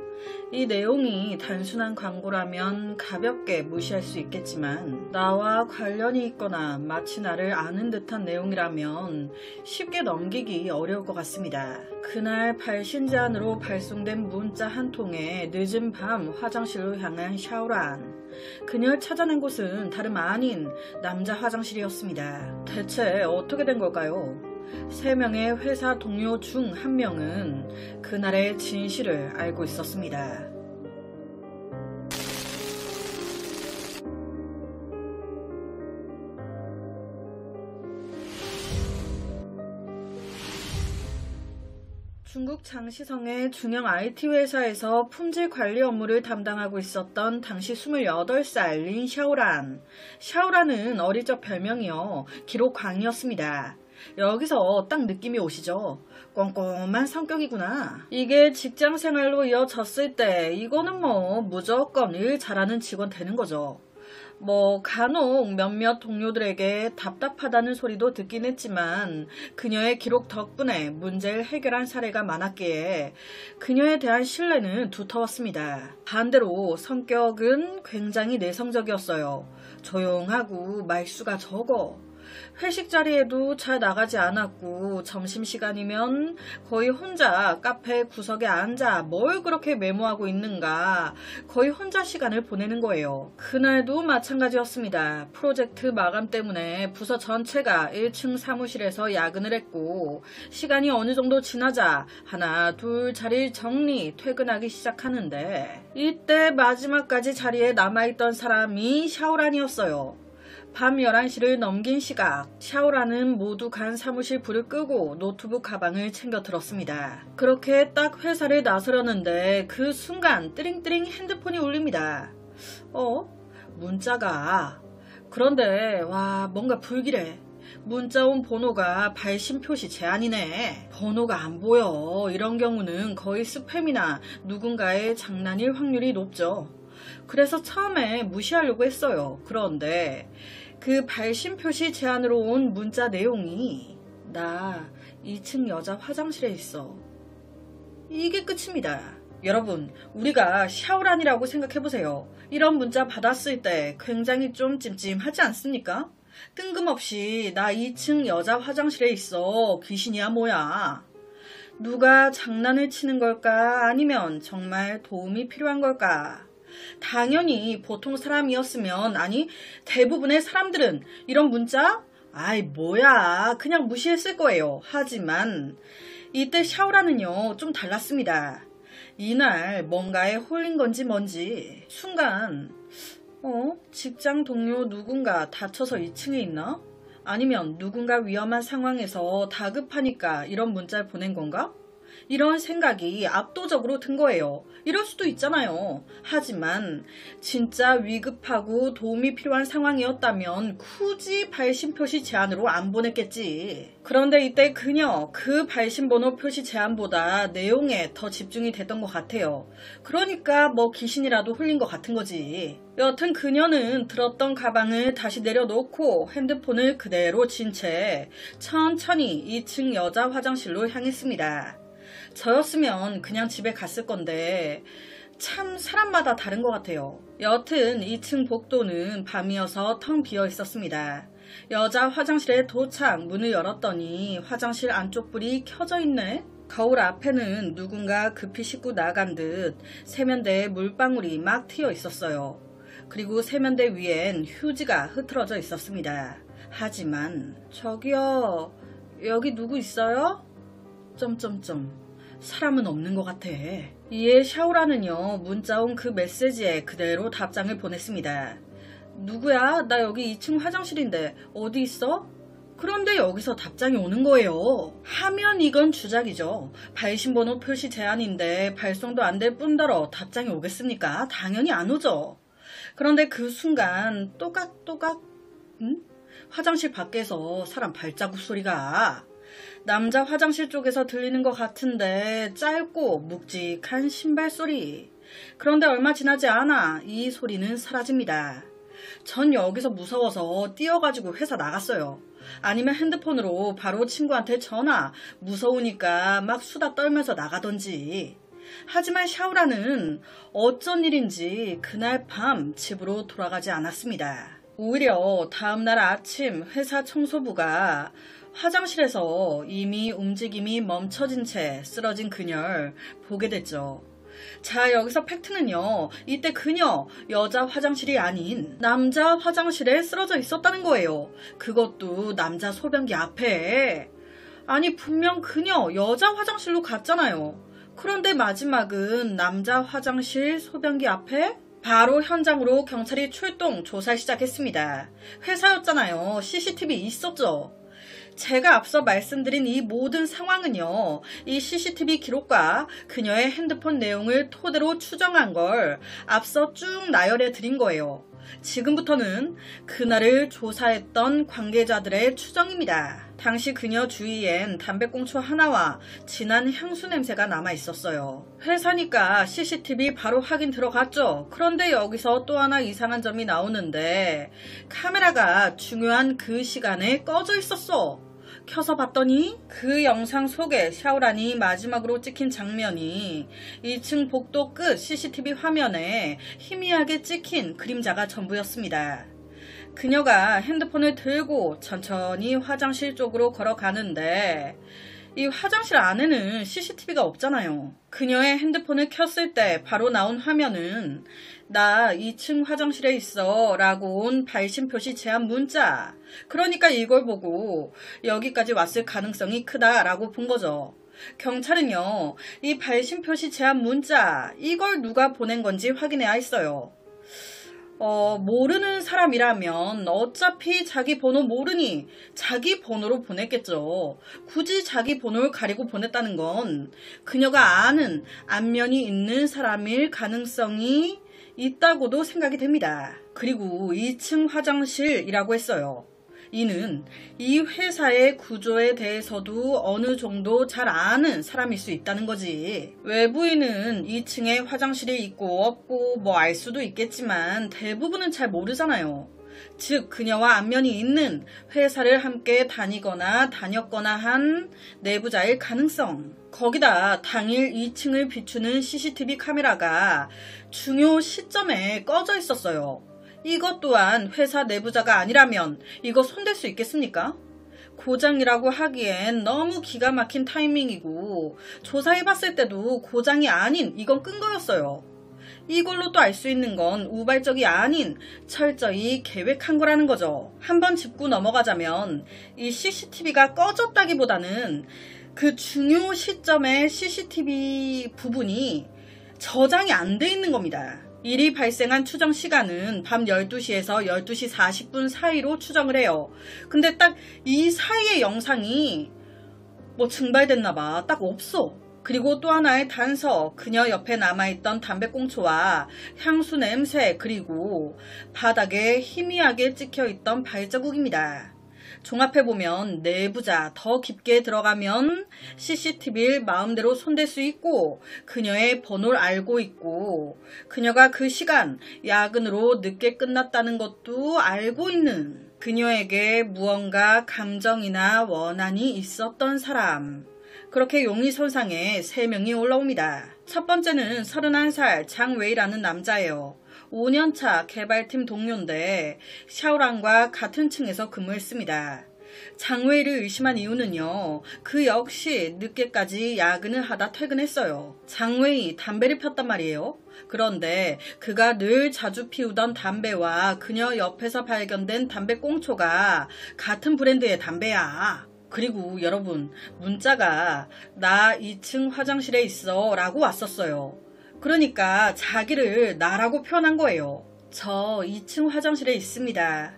이 내용이 단순한 광고라면 가볍게 무시할 수 있겠지만 나와 관련이 있거나 마치 나를 아는 듯한 내용이라면 쉽게 넘기기 어려울 것 같습니다. 그날 발신 제한으로 발송된 문자 한 통에 늦은 밤 화장실로 향한 샤오란. 그녀를 찾아낸 곳은 다름 아닌 남자 화장실이었습니다. 대체 어떻게 된 걸까요? 3명의 회사 동료 중 1명은 그날의 진실을 알고 있었습니다. 중국 장시성의 중형 IT 회사에서 품질 관리 업무를 담당하고 있었던 당시 28살 린 샤오란. 샤오란은 어릴 적 별명이요 기록광이었습니다. 여기서 딱 느낌이 오시죠? 꼼꼼한 성격이구나. 이게 직장생활로 이어졌을 때 이거는 뭐 무조건 일 잘하는 직원 되는 거죠. 간혹 몇몇 동료들에게 답답하다는 소리도 듣긴 했지만 그녀의 기록 덕분에 문제를 해결한 사례가 많았기에 그녀에 대한 신뢰는 두터웠습니다. 반대로 성격은 굉장히 내성적이었어요. 조용하고 말수가 적어. 회식 자리에도 잘 나가지 않았고 점심시간이면 거의 혼자 카페 구석에 앉아 뭘 그렇게 메모하고 있는가 거의 혼자 시간을 보내는 거예요. 그날도 마찬가지였습니다. 프로젝트 마감 때문에 부서 전체가 1층 사무실에서 야근을 했고 시간이 어느 정도 지나자 하나 둘 자리를 정리 퇴근하기 시작하는데 이때 마지막까지 자리에 남아있던 사람이 샤오란이었어요. 밤 11시를 넘긴 시각, 샤오란은 모두 간 사무실 불을 끄고 노트북 가방을 챙겨 들었습니다. 그렇게 딱 회사를 나서려는데 그 순간 띠링띠링 핸드폰이 울립니다. 문자가. 그런데 뭔가 불길해. 문자 온 번호가 발신 표시 제한이네. 번호가 안 보여. 이런 경우는 거의 스팸이나 누군가의 장난일 확률이 높죠. 그래서 처음에 무시하려고 했어요. 그런데 그 발신 표시 제안으로 온 문자 내용이 나 2층 여자 화장실에 있어. 이게 끝입니다. 여러분, 우리가 샤오란이라고 생각해보세요. 이런 문자 받았을 때 굉장히 좀 찜찜하지 않습니까? 뜬금없이 나 2층 여자 화장실에 있어. 귀신이야 뭐야. 누가 장난을 치는 걸까? 아니면 정말 도움이 필요한 걸까? 당연히 보통 사람이었으면 아니 대부분의 사람들은 이런 문자? 아이 뭐야 그냥 무시했을 거예요. 하지만 이때 샤오라는요 좀 달랐습니다. 이날 뭔가에 홀린 건지 뭔지 순간 직장 동료 누군가 다쳐서 2층에 있나? 아니면 누군가 위험한 상황에서 다급하니까 이런 문자를 보낸 건가? 이런 생각이 압도적으로 든 거예요. 이럴 수도 있잖아요. 하지만 진짜 위급하고 도움이 필요한 상황이었다면 굳이 발신 표시 제한으로 안 보냈겠지. 그런데 이때 그녀 그 발신 번호 표시 제한보다 내용에 더 집중이 됐던 것 같아요. 그러니까 뭐 귀신이라도 흘린 것 같은 거지. 여튼 그녀는 들었던 가방을 다시 내려놓고 핸드폰을 그대로 진 채 천천히 2층 여자 화장실로 향했습니다. 저였으면 그냥 집에 갔을 건데 참 사람마다 다른 것 같아요. 여튼 2층 복도는 밤이어서 텅 비어 있었습니다. 여자 화장실에 도착 문을 열었더니 화장실 안쪽 불이 켜져 있네? 거울 앞에는 누군가 급히 씻고 나간 듯 세면대에 물방울이 막 튀어 있었어요. 그리고 세면대 위엔 휴지가 흐트러져 있었습니다. 하지만 저기요, 여기 누구 있어요? 사람은 없는 것 같아. 이에 샤오라는요, 문자 온 그 메시지에 그대로 답장을 보냈습니다. 누구야? 나 여기 2층 화장실인데 어디 있어? 그런데 여기서 답장이 오는 거예요. 하면 이건 주작이죠. 발신번호 표시 제한인데 발송도 안 될 뿐더러 답장이 오겠습니까? 당연히 안 오죠. 그런데 그 순간 또각또각 화장실 밖에서 사람 발자국 소리가 남자 화장실 쪽에서 들리는 것 같은데 짧고 묵직한 신발 소리. 그런데 얼마 지나지 않아 이 소리는 사라집니다. 전 여기서 무서워서 뛰어가지고 회사 나갔어요. 아니면 핸드폰으로 바로 친구한테 전화, 무서우니까 막 수다 떨면서 나가던지. 하지만 샤오라는 어쩐 일인지 그날 밤 집으로 돌아가지 않았습니다. 오히려 다음날 아침 회사 청소부가 화장실에서 이미 움직임이 멈춰진 채 쓰러진 그녀를 보게 됐죠. 자, 여기서 팩트는요. 이때 그녀 여자 화장실이 아닌 남자 화장실에 쓰러져 있었다는 거예요. 그것도 남자 소변기 앞에. 아니 분명 그녀 여자 화장실로 갔잖아요. 그런데 마지막은 남자 화장실 소변기 앞에? 바로 현장으로 경찰이 출동 조사 시작했습니다. 회사였잖아요. CCTV 있었죠. 제가 앞서 말씀드린 이 모든 상황은요, 이 CCTV 기록과 그녀의 핸드폰 내용을 토대로 추정한 걸 앞서 쭉 나열해 드린 거예요. 지금부터는 그날을 조사했던 관계자들의 추정입니다. 당시 그녀 주위엔 담배꽁초 하나와 진한 향수 냄새가 남아 있었어요. 회사니까 CCTV 바로 확인 들어갔죠. 그런데 여기서 또 하나 이상한 점이 나오는데 카메라가 중요한 그 시간에 꺼져 있었어. 켜서 봤더니 그 영상 속에 샤오란이 마지막으로 찍힌 장면이 2층 복도 끝 CCTV 화면에 희미하게 찍힌 그림자가 전부였습니다. 그녀가 핸드폰을 들고 천천히 화장실 쪽으로 걸어가는데 이 화장실 안에는 CCTV가 없잖아요. 그녀의 핸드폰을 켰을 때 바로 나온 화면은 나 2층 화장실에 있어 라고 온 발신 표시 제한 문자. 그러니까 이걸 보고 여기까지 왔을 가능성이 크다라고 본 거죠. 경찰은요, 이 발신 표시 제한 문자 이걸 누가 보낸 건지 확인해야 했어요. 모르는 사람이라면 어차피 자기 번호 모르니 자기 번호로 보냈겠죠. 굳이 자기 번호를 가리고 보냈다는 건 그녀가 아는 안면이 있는 사람일 가능성이 있다고도 생각이 됩니다. 그리고 2층 화장실이라고 했어요. 이는 이 회사의 구조에 대해서도 어느 정도 잘 아는 사람일 수 있다는 거지. 외부인은 2층에 화장실이 있고 없고 뭐 알 수도 있겠지만 대부분은 잘 모르잖아요. 즉 그녀와 안면이 있는 회사를 함께 다녔거나 한 내부자일 가능성. 거기다 당일 2층을 비추는 CCTV 카메라가 중요 시점에 꺼져 있었어요. 이것 또한 회사 내부자가 아니라면 이거 손댈 수 있겠습니까? 고장이라고 하기엔 너무 기가 막힌 타이밍이고 조사해봤을 때도 고장이 아닌 이건 끈 거였어요. 이걸로 또 알 수 있는 건 우발적이 아닌 철저히 계획한 거라는 거죠. 한번 짚고 넘어가자면 이 CCTV가 꺼졌다기보다는 그 중요 시점의 CCTV 부분이 저장이 안 돼 있는 겁니다. 일이 발생한 추정 시간은 밤 12시에서 12시 40분 사이로 추정을 해요. 근데 딱 이 사이의 영상이 뭐 증발됐나봐. 딱 없어. 그리고 또 하나의 단서, 그녀 옆에 남아있던 담배꽁초와 향수 냄새, 그리고 바닥에 희미하게 찍혀있던 발자국입니다. 종합해보면 내부자 더 깊게 들어가면 CCTV를 마음대로 손댈 수 있고 그녀의 번호를 알고 있고 그녀가 그 시간 야근으로 늦게 끝났다는 것도 알고 있는 그녀에게 무언가 감정이나 원한이 있었던 사람. 그렇게 용의선상에 3명이 올라옵니다. 첫 번째는 31살 장웨이라는 남자예요. 5년차 개발팀 동료인데 샤오란과 같은 층에서 근무했습니다. 장웨이를 의심한 이유는요. 그 역시 늦게까지 야근을 하다 퇴근했어요. 장웨이 담배를 폈단 말이에요. 그런데 그가 늘 자주 피우던 담배와 그녀 옆에서 발견된 담배꽁초가 같은 브랜드의 담배야. 그리고 여러분, 문자가 나 2층 화장실에 있어 라고 왔었어요. 그러니까 자기를 나라고 표현한 거예요. 저 2층 화장실에 있습니다.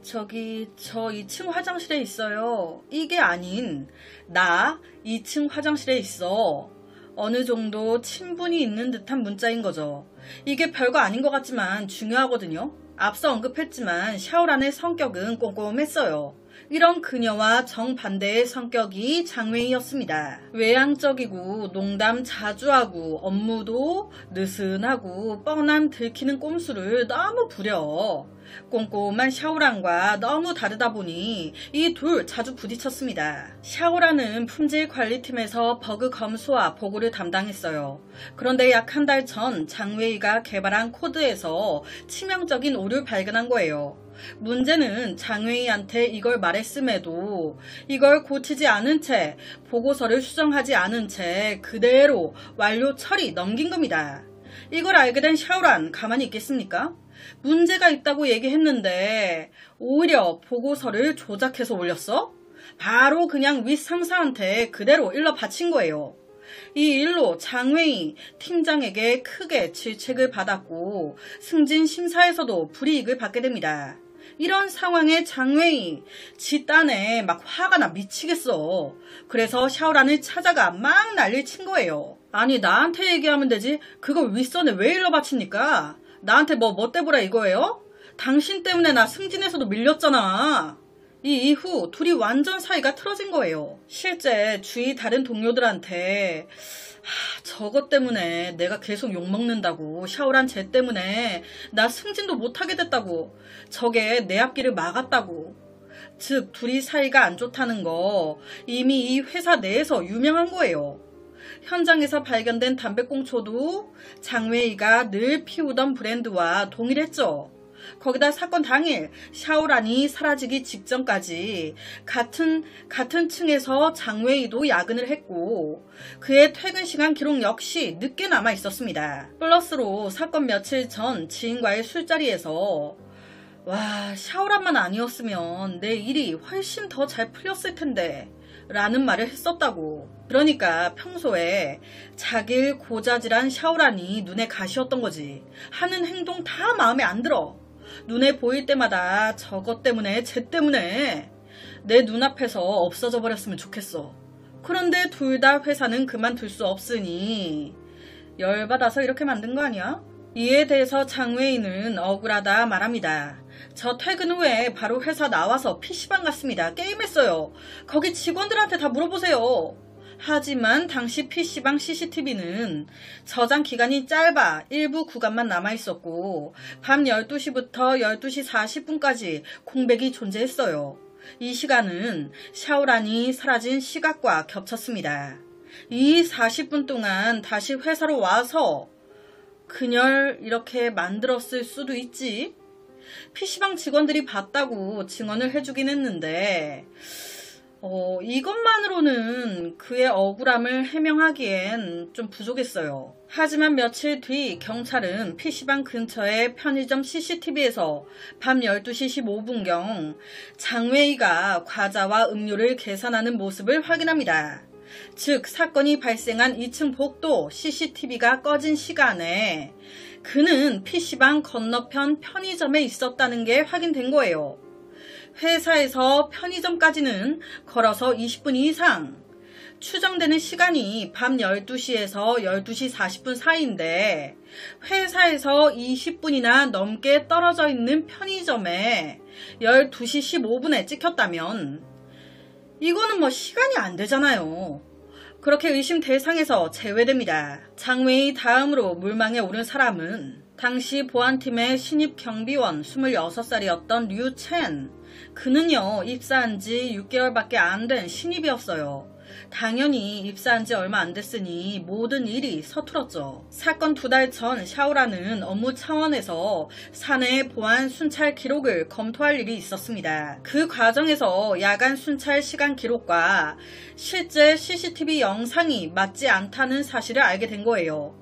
저 2층 화장실에 있어요. 이게 아닌 나 2층 화장실에 있어. 어느 정도 친분이 있는 듯한 문자인 거죠. 이게 별거 아닌 것 같지만 중요하거든요. 앞서 언급했지만 샤오란의 성격은 꼼꼼했어요. 이런 그녀와 정반대의 성격이 장웨이였습니다. 외향적이고 농담 자주 하고 업무도 느슨하고 뻔한 들키는 꼼수를 너무 부려. 꼼꼼한 샤오란과 너무 다르다 보니 이 둘 자주 부딪혔습니다. 샤오란은 품질관리팀에서 버그 검수와 보고를 담당했어요. 그런데 약 한 달 전 장웨이가 개발한 코드에서 치명적인 오류를 발견한 거예요. 문제는 장웨이한테 이걸 말했음에도 이걸 고치지 않은 채 보고서를 수정하지 않은 채 그대로 완료 처리 넘긴 겁니다. 이걸 알게 된 샤오란 가만히 있겠습니까? 문제가 있다고 얘기했는데 오히려 보고서를 조작해서 올렸어? 바로 그냥 윗상사한테 그대로 일러 바친 거예요. 이 일로 장웨이 팀장에게 크게 질책을 받았고 승진 심사에서도 불이익을 받게 됩니다. 이런 상황에 장웨이 지 딴에 막 화가 나 미치겠어. 그래서 샤오란을 찾아가 막 난리를 친 거예요. 아니 나한테 얘기하면 되지 그걸 윗선에 왜 일러 바칩니까? 나한테 뭐 떼보라 이거예요? 당신 때문에 나 승진에서도 밀렸잖아. 이 이후 둘이 완전 사이가 틀어진 거예요. 실제 주위 다른 동료들한테 저것 때문에 내가 계속 욕먹는다고, 샤오란 쟤 때문에 나 승진도 못하게 됐다고, 저게 내 앞길을 막았다고. 즉 둘이 사이가 안 좋다는 거 이미 이 회사 내에서 유명한 거예요. 현장에서 발견된 담배꽁초도 장웨이가 늘 피우던 브랜드와 동일했죠. 거기다 사건 당일 샤오란이 사라지기 직전까지 같은 층에서 장웨이도 야근을 했고 그의 퇴근 시간 기록 역시 늦게 남아 있었습니다. 플러스로 사건 며칠 전 지인과의 술자리에서 와, 샤오란만 아니었으면 내 일이 훨씬 더 잘 풀렸을 텐데 라는 말을 했었다고. 그러니까 평소에 자기를 고자질한 샤오란이 눈에 가시였던 거지. 하는 행동 다 마음에 안 들어. 눈에 보일 때마다 저것 때문에 쟤 때문에 내 눈앞에서 없어져 버렸으면 좋겠어. 그런데 둘 다 회사는 그만둘 수 없으니 열받아서 이렇게 만든 거 아니야? 이에 대해서 장웨이는 억울하다 말합니다. 저 퇴근 후에 바로 회사 나와서 PC방 갔습니다. 게임했어요. 거기 직원들한테 다 물어보세요. 하지만 당시 PC방 CCTV는 저장 기간이 짧아 일부 구간만 남아있었고 밤 12시부터 12시 40분까지 공백이 존재했어요. 이 시간은 샤오란이 사라진 시각과 겹쳤습니다. 이 40분 동안 다시 회사로 와서 그녀를 이렇게 만들었을 수도 있지. PC방 직원들이 봤다고 증언을 해주긴 했는데 이것만으로는 그의 억울함을 해명하기엔 좀 부족했어요. 하지만 며칠 뒤 경찰은 PC방 근처의 편의점 CCTV에서 밤 12시 15분경 장웨이가 과자와 음료를 계산하는 모습을 확인합니다. 즉 사건이 발생한 2층 복도 CCTV가 꺼진 시간에 그는 PC방 건너편 편의점에 있었다는 게 확인된 거예요. 회사에서 편의점까지는 걸어서 20분 이상. 추정되는 시간이 밤 12시에서 12시 40분 사이인데 회사에서 20분이나 넘게 떨어져 있는 편의점에 12시 15분에 찍혔다면 이거는 뭐 시간이 안 되잖아요. 그렇게 의심 대상에서 제외됩니다. 장웨이 다음으로 물망에 오른 사람은 당시 보안팀의 신입 경비원 26살이었던 류 첸. 그는요, 입사한 지 6개월밖에 안 된 신입이었어요. 당연히 입사한 지 얼마 안 됐으니 모든 일이 서툴었죠. 사건 2달 전 샤오라는 업무 차원에서 사내 보안 순찰 기록을 검토할 일이 있었습니다. 그 과정에서 야간 순찰 시간 기록과 실제 CCTV 영상이 맞지 않다는 사실을 알게 된 거예요.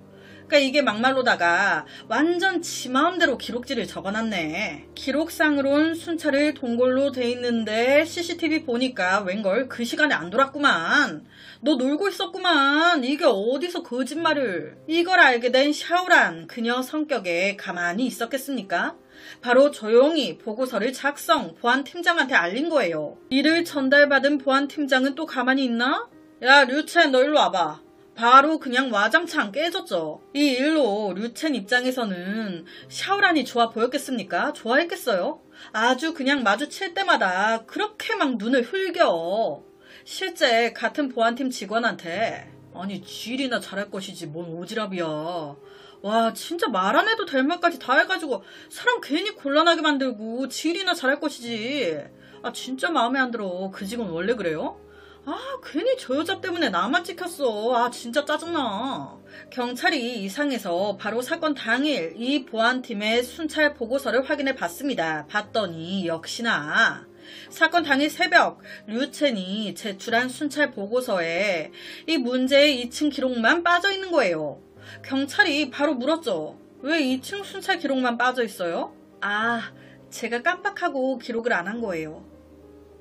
그러니까 이게 막말로다가 완전 지 마음대로 기록지를 적어놨네. 기록상으론 순찰을 동굴로 돼 있는데 CCTV 보니까 웬걸 그 시간에 안 돌았구만. 너 놀고 있었구만. 이게 어디서 거짓말을. 이걸 알게 된 샤오란 그녀 성격에 가만히 있었겠습니까? 바로 조용히 보고서를 작성, 보안팀장한테 알린 거예요. 이를 전달받은 보안팀장은 또 가만히 있나? 야, 류첸 너 일로 와봐. 바로 그냥 와장창 깨졌죠. 이 일로 류첸 입장에서는 샤오란이 좋아 보였겠습니까? 좋아했겠어요? 아주 그냥 마주칠 때마다 그렇게 막 눈을 흘겨. 실제 같은 보안팀 직원한테 아니 지일이나 잘할 것이지 뭔 오지랖이야. 와 진짜 말 안 해도 될 말까지 다 해가지고 사람 괜히 곤란하게 만들고 지일이나 잘할 것이지. 아 진짜 마음에 안 들어. 그 직원 원래 그래요? 아 괜히 저 여자 때문에 나만 찍혔어. 아 진짜 짜증나. 경찰이 이상해서 바로 사건 당일 이 보안팀의 순찰 보고서를 확인해 봤습니다. 봤더니 역시나 사건 당일 새벽 류첸이 제출한 순찰 보고서에 이 문제의 2층 기록만 빠져 있는 거예요. 경찰이 바로 물었죠. 왜 2층 순찰 기록만 빠져 있어요? 아 제가 깜빡하고 기록을 안 한 거예요.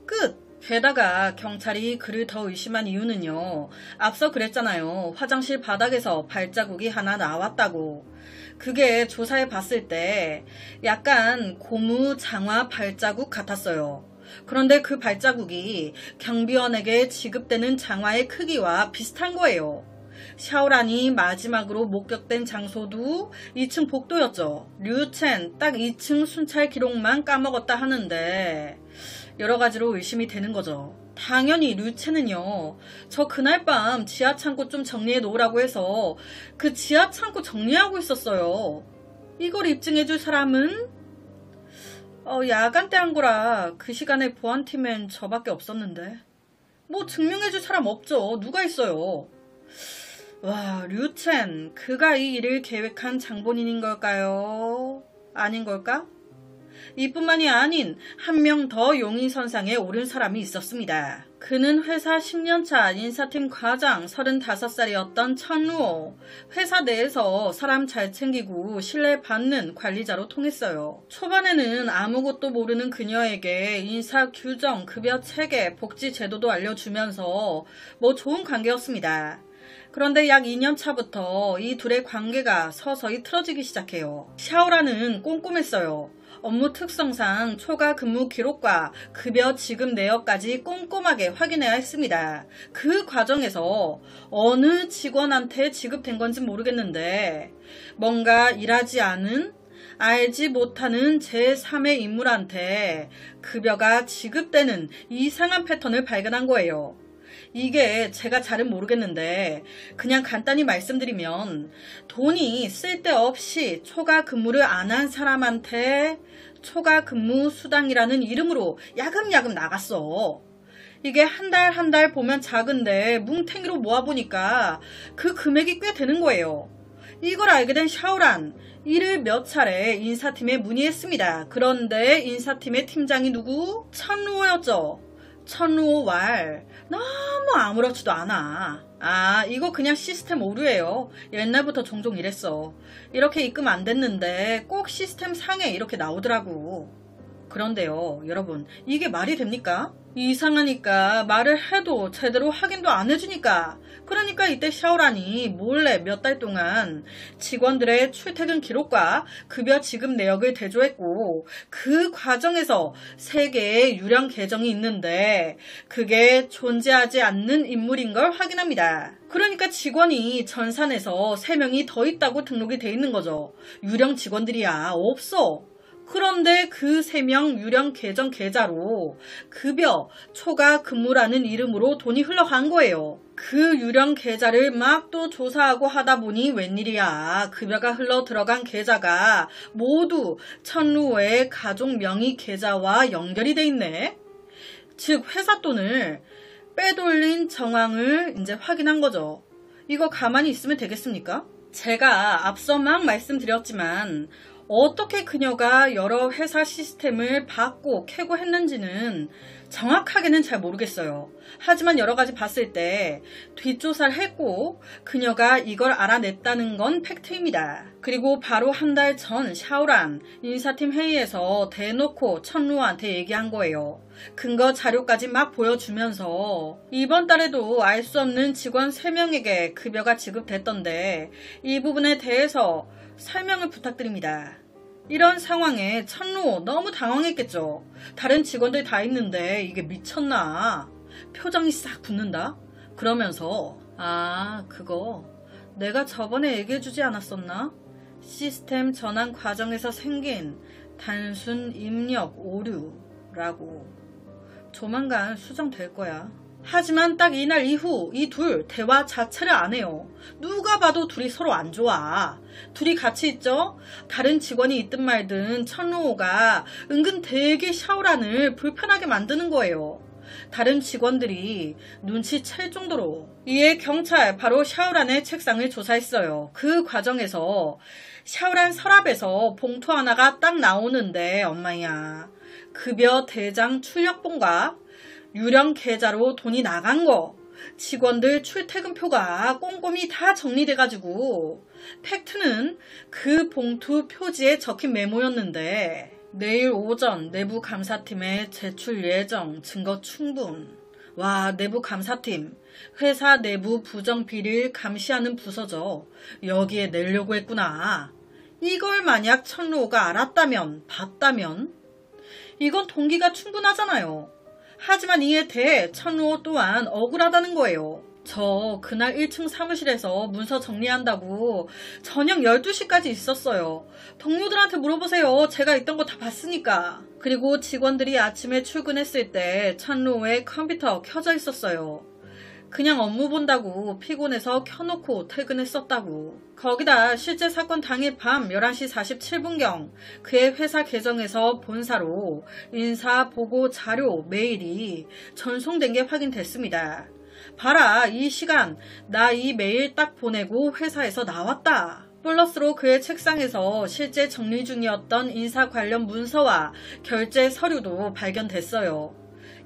끝. 게다가 경찰이 그를 더 의심한 이유는요. 앞서 그랬잖아요. 화장실 바닥에서 발자국이 하나 나왔다고. 그게 조사해 봤을 때 약간 고무 장화 발자국 같았어요. 그런데 그 발자국이 경비원에게 지급되는 장화의 크기와 비슷한 거예요. 샤오란이 마지막으로 목격된 장소도 2층 복도였죠. 류첸 딱 2층 순찰 기록만 까먹었다 하는데 여러 가지로 의심이 되는 거죠. 당연히 류첸은요. 저 그날 밤 지하 창고 좀 정리해 놓으라고 해서 그 지하 창고 정리하고 있었어요. 이걸 입증해 줄 사람은 야간 때 한 거라 그 시간에 보안팀엔 저밖에 없었는데 뭐 증명해 줄 사람 없죠. 누가 있어요. 와 류첸 그가 이 일을 계획한 장본인인 걸까요? 아닌 걸까? 이뿐만이 아닌 한 명 더 용의선상에 오른 사람이 있었습니다. 그는 회사 10년차 인사팀 과장 35살이었던 천루오. 회사 내에서 사람 잘 챙기고 신뢰받는 관리자로 통했어요. 초반에는 아무것도 모르는 그녀에게 인사 규정, 급여 체계, 복지 제도도 알려주면서 뭐 좋은 관계였습니다. 그런데 약 2년 차부터 이 둘의 관계가 서서히 틀어지기 시작해요. 샤오라는 꼼꼼했어요. 업무 특성상 초과 근무 기록과 급여 지급 내역까지 꼼꼼하게 확인해야 했습니다. 그 과정에서 어느 직원한테 지급된 건지 모르겠는데 뭔가 일하지 않은 알지 못하는 제3의 인물한테 급여가 지급되는 이상한 패턴을 발견한 거예요. 이게 제가 잘은 모르겠는데 그냥 간단히 말씀드리면 돈이 쓸데없이 초과 근무를 안 한 사람한테 초과 근무 수당이라는 이름으로 야금야금 나갔어. 이게 한 달 한 달 보면 작은데 뭉탱이로 모아보니까 그 금액이 꽤 되는 거예요. 이걸 알게 된 샤오란 이를 몇 차례 인사팀에 문의했습니다. 그런데 인사팀의 팀장이 누구? 천루오였죠. 천루오 왈 너무 아무렇지도 않아. 아 이거 그냥 시스템 오류예요. 옛날부터 종종 이랬어. 이렇게 입금 안 됐는데 꼭 시스템 상에 이렇게 나오더라고. 그런데요, 여러분, 이게 말이 됩니까? 이상하니까 말을 해도 제대로 확인도 안 해주니까. 그러니까 이때 샤오란이 몰래 몇 달 동안 직원들의 출퇴근 기록과 급여 지급 내역을 대조했고, 그 과정에서 3개의 유령 계정이 있는데 그게 존재하지 않는 인물인 걸 확인합니다. 그러니까 직원이 전산에서 3명이 더 있다고 등록이 돼 있는 거죠. 유령 직원들이야 없어. 그런데 그 3명 유령 계정 계좌로 급여 초과 근무라는 이름으로 돈이 흘러간 거예요. 그 유령 계좌를 막 또 조사하고 하다 보니 웬일이야. 급여가 흘러 들어간 계좌가 모두 천루오의 가족 명의 계좌와 연결이 돼 있네. 즉 회사 돈을 빼돌린 정황을 이제 확인한 거죠. 이거 가만히 있으면 되겠습니까? 제가 앞서 막 말씀드렸지만 어떻게 그녀가 여러 회사 시스템을 받고 캐고 했는지는 정확하게는 잘 모르겠어요. 하지만 여러 가지 봤을 때 뒷조사를 했고 그녀가 이걸 알아냈다는 건 팩트입니다. 그리고 바로 한 달 전 샤오란 인사팀 회의에서 대놓고 천루오한테 얘기한 거예요. 근거 자료까지 막 보여주면서 이번 달에도 알 수 없는 직원 3명에게 급여가 지급됐던데 이 부분에 대해서 설명을 부탁드립니다. 이런 상황에 천루오 너무 당황했겠죠. 다른 직원들 다 있는데 이게 미쳤나? 표정이 싹 굳는다? 그러면서 그거 내가 저번에 얘기해주지 않았었나? 시스템 전환 과정에서 생긴 단순 입력 오류라고. 조만간 수정될 거야. 하지만 딱 이날 이후 이 둘 대화 자체를 안 해요. 누가 봐도 둘이 서로 안 좋아. 둘이 같이 있죠? 다른 직원이 있든 말든 천루오가 은근 되게 샤오란을 불편하게 만드는 거예요. 다른 직원들이 눈치챌 정도로. 이에 경찰 바로 샤오란의 책상을 조사했어요. 그 과정에서 샤오란 서랍에서 봉투 하나가 딱 나오는데 엄마야, 급여 대장 출력본과 유령 계좌로 돈이 나간 거, 직원들 출퇴근표가 꼼꼼히 다 정리돼가지고 팩트는 그 봉투 표지에 적힌 메모였는데 내일 오전 내부 감사팀에 제출 예정, 증거 충분. 와, 내부 감사팀, 회사 내부 부정 비리를 감시하는 부서죠. 여기에 내려고 했구나. 이걸 만약 천루오가 알았다면, 봤다면 이건 동기가 충분하잖아요. 하지만 이에 대해 천루오 또한 억울하다는 거예요. 저 그날 1층 사무실에서 문서 정리한다고 저녁 12시까지 있었어요. 동료들한테 물어보세요. 제가 있던 거 다 봤으니까. 그리고 직원들이 아침에 출근했을 때 천루오의 컴퓨터 켜져 있었어요. 그냥 업무 본다고 피곤해서 켜놓고 퇴근했었다고. 거기다 실제 사건 당일 밤 11시 47분경 그의 회사 계정에서 본사로 인사 보고 자료 메일이 전송된 게 확인됐습니다. 봐라, 이 시간 나 이 메일 딱 보내고 회사에서 나왔다. 플러스로 그의 책상에서 실제 정리 중이었던 인사 관련 문서와 결제 서류도 발견됐어요.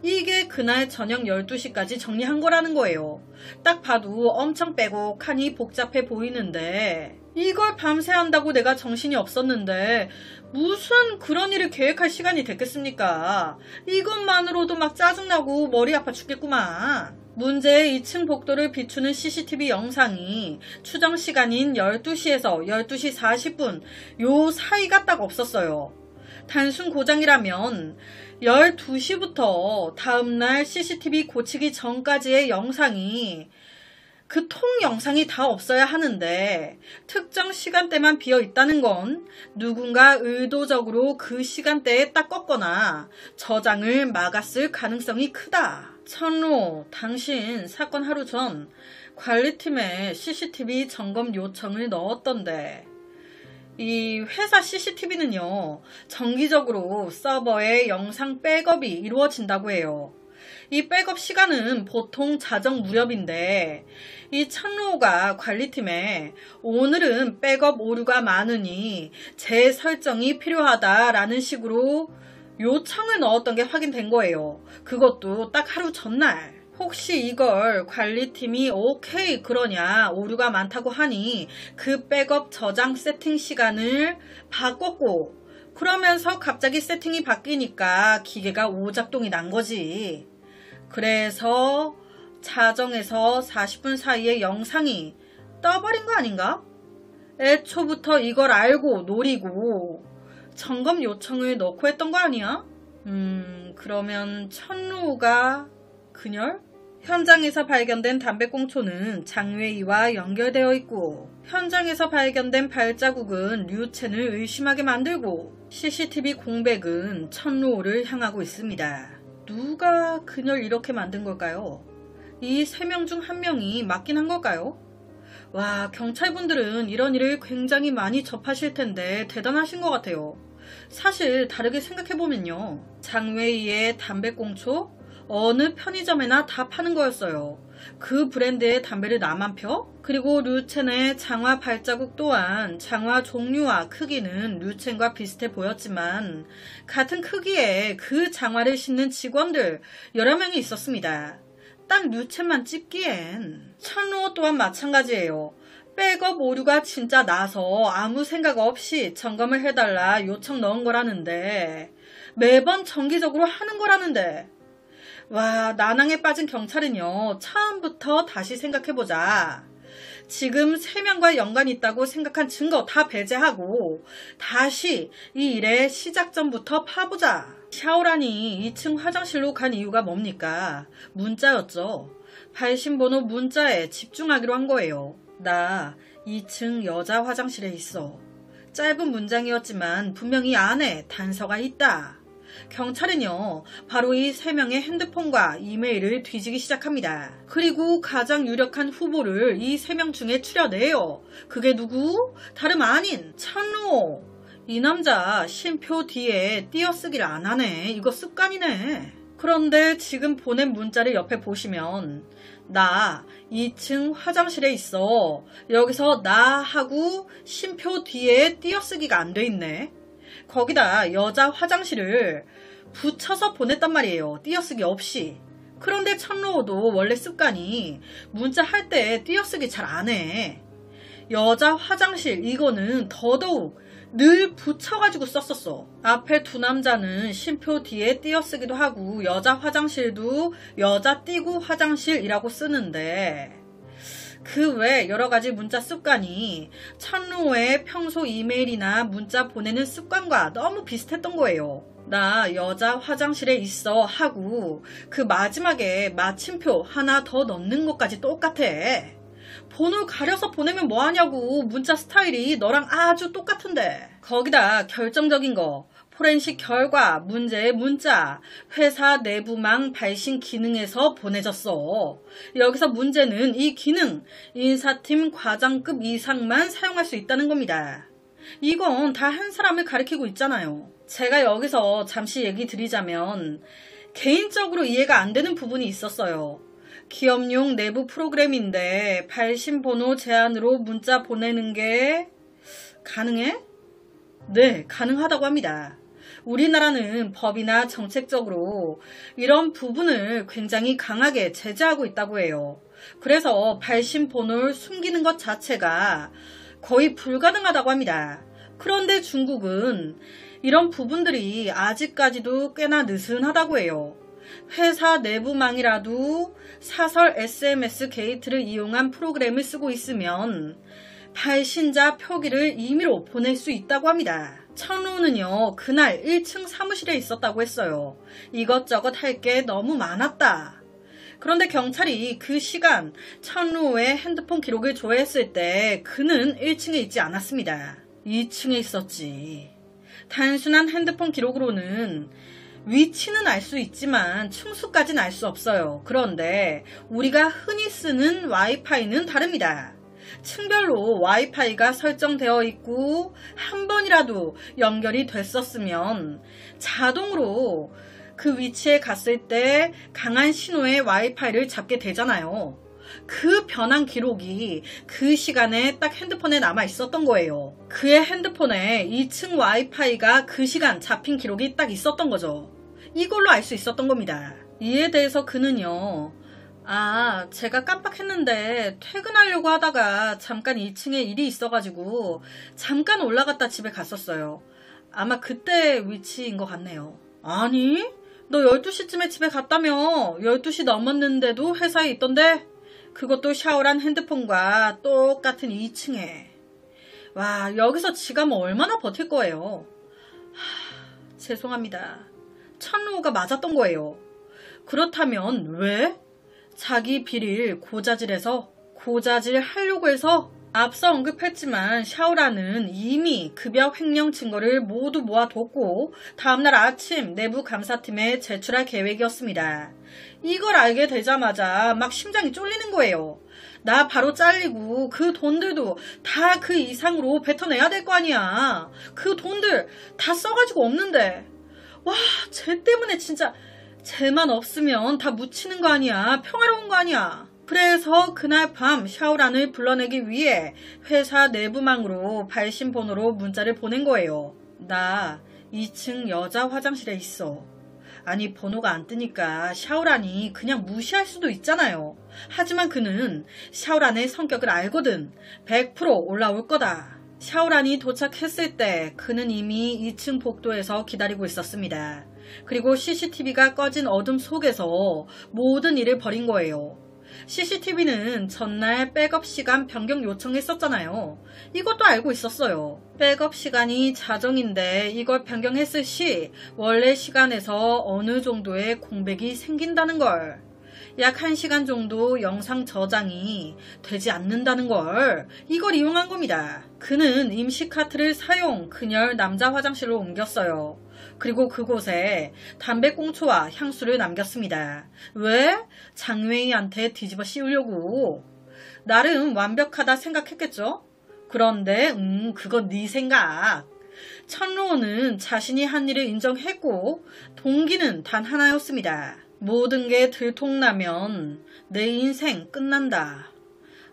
이게 그날 저녁 12시까지 정리한 거라는 거예요. 딱 봐도 엄청 빼곡하니 복잡해 보이는데 이걸 밤새 한다고 내가 정신이 없었는데 무슨 그런 일을 계획할 시간이 됐겠습니까? 이것만으로도 막 짜증나고 머리 아파 죽겠구만. 문제의 2층 복도를 비추는 CCTV 영상이 추정 시간인 12시에서 12시 40분 요 사이가 딱 없었어요. 단순 고장이라면 12시부터 다음날 CCTV 고치기 전까지의 영상이 그 통 영상이 다 없어야 하는데 특정 시간대만 비어 있다는 건 누군가 의도적으로 그 시간대에 딱 껐거나 저장을 막았을 가능성이 크다. 천루오, 당신 사건 하루 전 관리팀에 CCTV 점검 요청을 넣었던데 이 회사 CCTV는요, 정기적으로 서버에 영상 백업이 이루어진다고 해요. 이 백업 시간은 보통 자정 무렵인데 이 천루오가 관리팀에 오늘은 백업 오류가 많으니 재설정이 필요하다라는 식으로 요청을 넣었던 게 확인된 거예요. 그것도 딱 하루 전날. 혹시 이걸 관리팀이 오케이 그러냐, 오류가 많다고 하니 그 백업 저장 세팅 시간을 바꿨고 그러면서 갑자기 세팅이 바뀌니까 기계가 오작동이 난 거지. 그래서 자정에서 40분 사이에 영상이 떠버린 거 아닌가? 애초부터 이걸 알고 노리고 점검 요청을 넣고 했던 거 아니야? 그러면 천루가 그녀? 현장에서 발견된 담배꽁초는 장외이와 연결되어 있고 현장에서 발견된 발자국은 류첸을 의심하게 만들고 CCTV 공백은 천루오를 향하고 있습니다. 누가 그녀를 이렇게 만든 걸까요? 이 3명 중 1명이 맞긴 한 걸까요? 와, 경찰분들은 이런 일을 굉장히 많이 접하실 텐데 대단하신 것 같아요. 사실 다르게 생각해보면요. 장웨이의 담배꽁초? 어느 편의점에나 다 파는 거였어요. 그 브랜드의 담배를 나만 펴? 그리고 류첸의 장화 발자국 또한 장화 종류와 크기는 류첸과 비슷해 보였지만 같은 크기의 그 장화를 신는 직원들 여러 명이 있었습니다. 딱 류첸만 찍기엔. 천루오 또한 마찬가지예요. 백업 오류가 진짜 나서 아무 생각 없이 점검을 해달라 요청 넣은 거라는데 매번 정기적으로 하는 거라는데 와, 난항에 빠진 경찰은요. 처음부터 다시 생각해보자. 지금 3명과 연관이 있다고 생각한 증거 다 배제하고 다시 이 일의 시작 전부터 파보자. 샤오란이 2층 화장실로 간 이유가 뭡니까? 문자였죠. 발신번호 문자에 집중하기로 한 거예요. 나 2층 여자 화장실에 있어. 짧은 문장이었지만 분명히 안에 단서가 있다. 경찰은요, 바로 이 3명의 핸드폰과 이메일을 뒤지기 시작합니다. 그리고 가장 유력한 후보를 이 3명 중에 추려내요. 그게 누구? 다름 아닌 천루오. 이 남자 쉼표 뒤에 띄어쓰기를 안 하네. 이거 습관이네. 그런데 지금 보낸 문자를 옆에 보시면 나 2층 화장실에 있어. 여기서 나 하고 쉼표 뒤에 띄어쓰기가 안 돼 있네. 거기다 여자 화장실을 붙여서 보냈단 말이에요. 띄어쓰기 없이. 그런데 천루오도 원래 습관이 문자 할 때 띄어쓰기 잘 안 해. 여자 화장실 이거는 더더욱 늘 붙여가지고 썼었어. 앞에 두 남자는 쉼표 뒤에 띄어쓰기도 하고 여자 화장실도 여자 띄고 화장실이라고 쓰는데 그 외 여러가지 문자 습관이 천루오의 평소 이메일이나 문자 보내는 습관과 너무 비슷했던 거예요. 나 여자 화장실에 있어 하고 그 마지막에 마침표 하나 더 넣는 것까지 똑같아. 번호 가려서 보내면 뭐하냐고. 문자 스타일이 너랑 아주 똑같은데. 거기다 결정적인 거. 포렌식 결과, 문제의 문자, 회사 내부망 발신 기능에서 보내졌어. 여기서 문제는 이 기능, 인사팀 과장급 이상만 사용할 수 있다는 겁니다. 이건 다 한 사람을 가리키고 있잖아요. 제가 여기서 잠시 얘기 드리자면 개인적으로 이해가 안 되는 부분이 있었어요. 기업용 내부 프로그램인데 발신번호 제한으로 문자 보내는 게 가능해? 네, 가능하다고 합니다. 우리나라는 법이나 정책적으로 이런 부분을 굉장히 강하게 제재하고 있다고 해요. 그래서 발신번호를 숨기는 것 자체가 거의 불가능하다고 합니다. 그런데 중국은 이런 부분들이 아직까지도 꽤나 느슨하다고 해요. 회사 내부망이라도 사설 SMS 게이트를 이용한 프로그램을 쓰고 있으면 발신자 표기를 임의로 보낼 수 있다고 합니다. 천루오는요, 그날 1층 사무실에 있었다고 했어요. 이것저것 할 게 너무 많았다. 그런데 경찰이 그 시간 천루오의 핸드폰 기록을 조회했을 때 그는 1층에 있지 않았습니다. 2층에 있었지. 단순한 핸드폰 기록으로는 위치는 알 수 있지만 층수까지는 알 수 없어요. 그런데 우리가 흔히 쓰는 와이파이는 다릅니다. 층별로 와이파이가 설정되어 있고 한 번이라도 연결이 됐었으면 자동으로 그 위치에 갔을 때 강한 신호의 와이파이를 잡게 되잖아요. 그 변환 기록이 그 시간에 딱 핸드폰에 남아 있었던 거예요. 그의 핸드폰에 2층 와이파이가 그 시간 잡힌 기록이 딱 있었던 거죠. 이걸로 알 수 있었던 겁니다. 이에 대해서 그는요, 제가 깜빡했는데 퇴근하려고 하다가 잠깐 2층에 일이 있어가지고 잠깐 올라갔다 집에 갔었어요. 아마 그때 위치인 것 같네요. 아니? 너 12시쯤에 집에 갔다며? 12시 넘었는데도 회사에 있던데? 그것도 샤워란 핸드폰과 똑같은 2층에. 와, 여기서 지가 뭐 얼마나 버틸 거예요? 죄송합니다. 천루호가 맞았던 거예요. 그렇다면 왜? 자기 비리를 고자질 하려고 해서? 앞서 언급했지만 샤오라는 이미 급여 횡령 증거를 모두 모아뒀고 다음날 아침 내부 감사팀에 제출할 계획이었습니다. 이걸 알게 되자마자 막 심장이 쫄리는 거예요. 나 바로 잘리고 그 돈들도 다 그 이상으로 뱉어내야 될 거 아니야. 그 돈들 다 써가지고 없는데. 와, 쟤 때문에 진짜 쟤만 없으면 다 묻히는 거 아니야. 평화로운 거 아니야. 그래서 그날 밤 샤오란을 불러내기 위해 회사 내부망으로 발신번호로 문자를 보낸 거예요. 나 2층 여자 화장실에 있어. 아니 번호가 안 뜨니까 샤오란이 그냥 무시할 수도 있잖아요. 하지만 그는 샤오란의 성격을 알거든. 100% 올라올 거다. 샤오란이 도착했을 때 그는 이미 2층 복도에서 기다리고 있었습니다. 그리고 CCTV가 꺼진 어둠 속에서 모든 일을 벌인 거예요. CCTV는 전날 백업 시간 변경 요청했었잖아요. 이것도 알고 있었어요. 백업 시간이 자정인데 이걸 변경했을 시 원래 시간에서 어느 정도의 공백이 생긴다는 걸. 약 1시간 정도 영상 저장이 되지 않는다는 걸. 이걸 이용한 겁니다. 그는 임시 카트를 사용 그녀를 남자 화장실로 옮겼어요. 그리고 그곳에 담배꽁초와 향수를 남겼습니다. 왜? 장웨이한테 뒤집어 씌우려고. 나름 완벽하다 생각했겠죠? 그런데 그건 네 생각. 천루호는 자신이 한 일을 인정했고 동기는 단 하나였습니다. 모든 게 들통나면 내 인생 끝난다.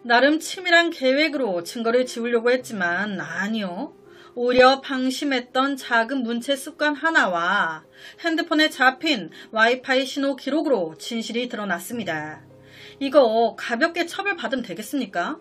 나름 치밀한 계획으로 증거를 지우려고 했지만 아니요. 오히려 방심했던 작은 문체 습관 하나와 핸드폰에 잡힌 와이파이 신호 기록으로 진실이 드러났습니다. 이거 가볍게 처벌받으면 되겠습니까?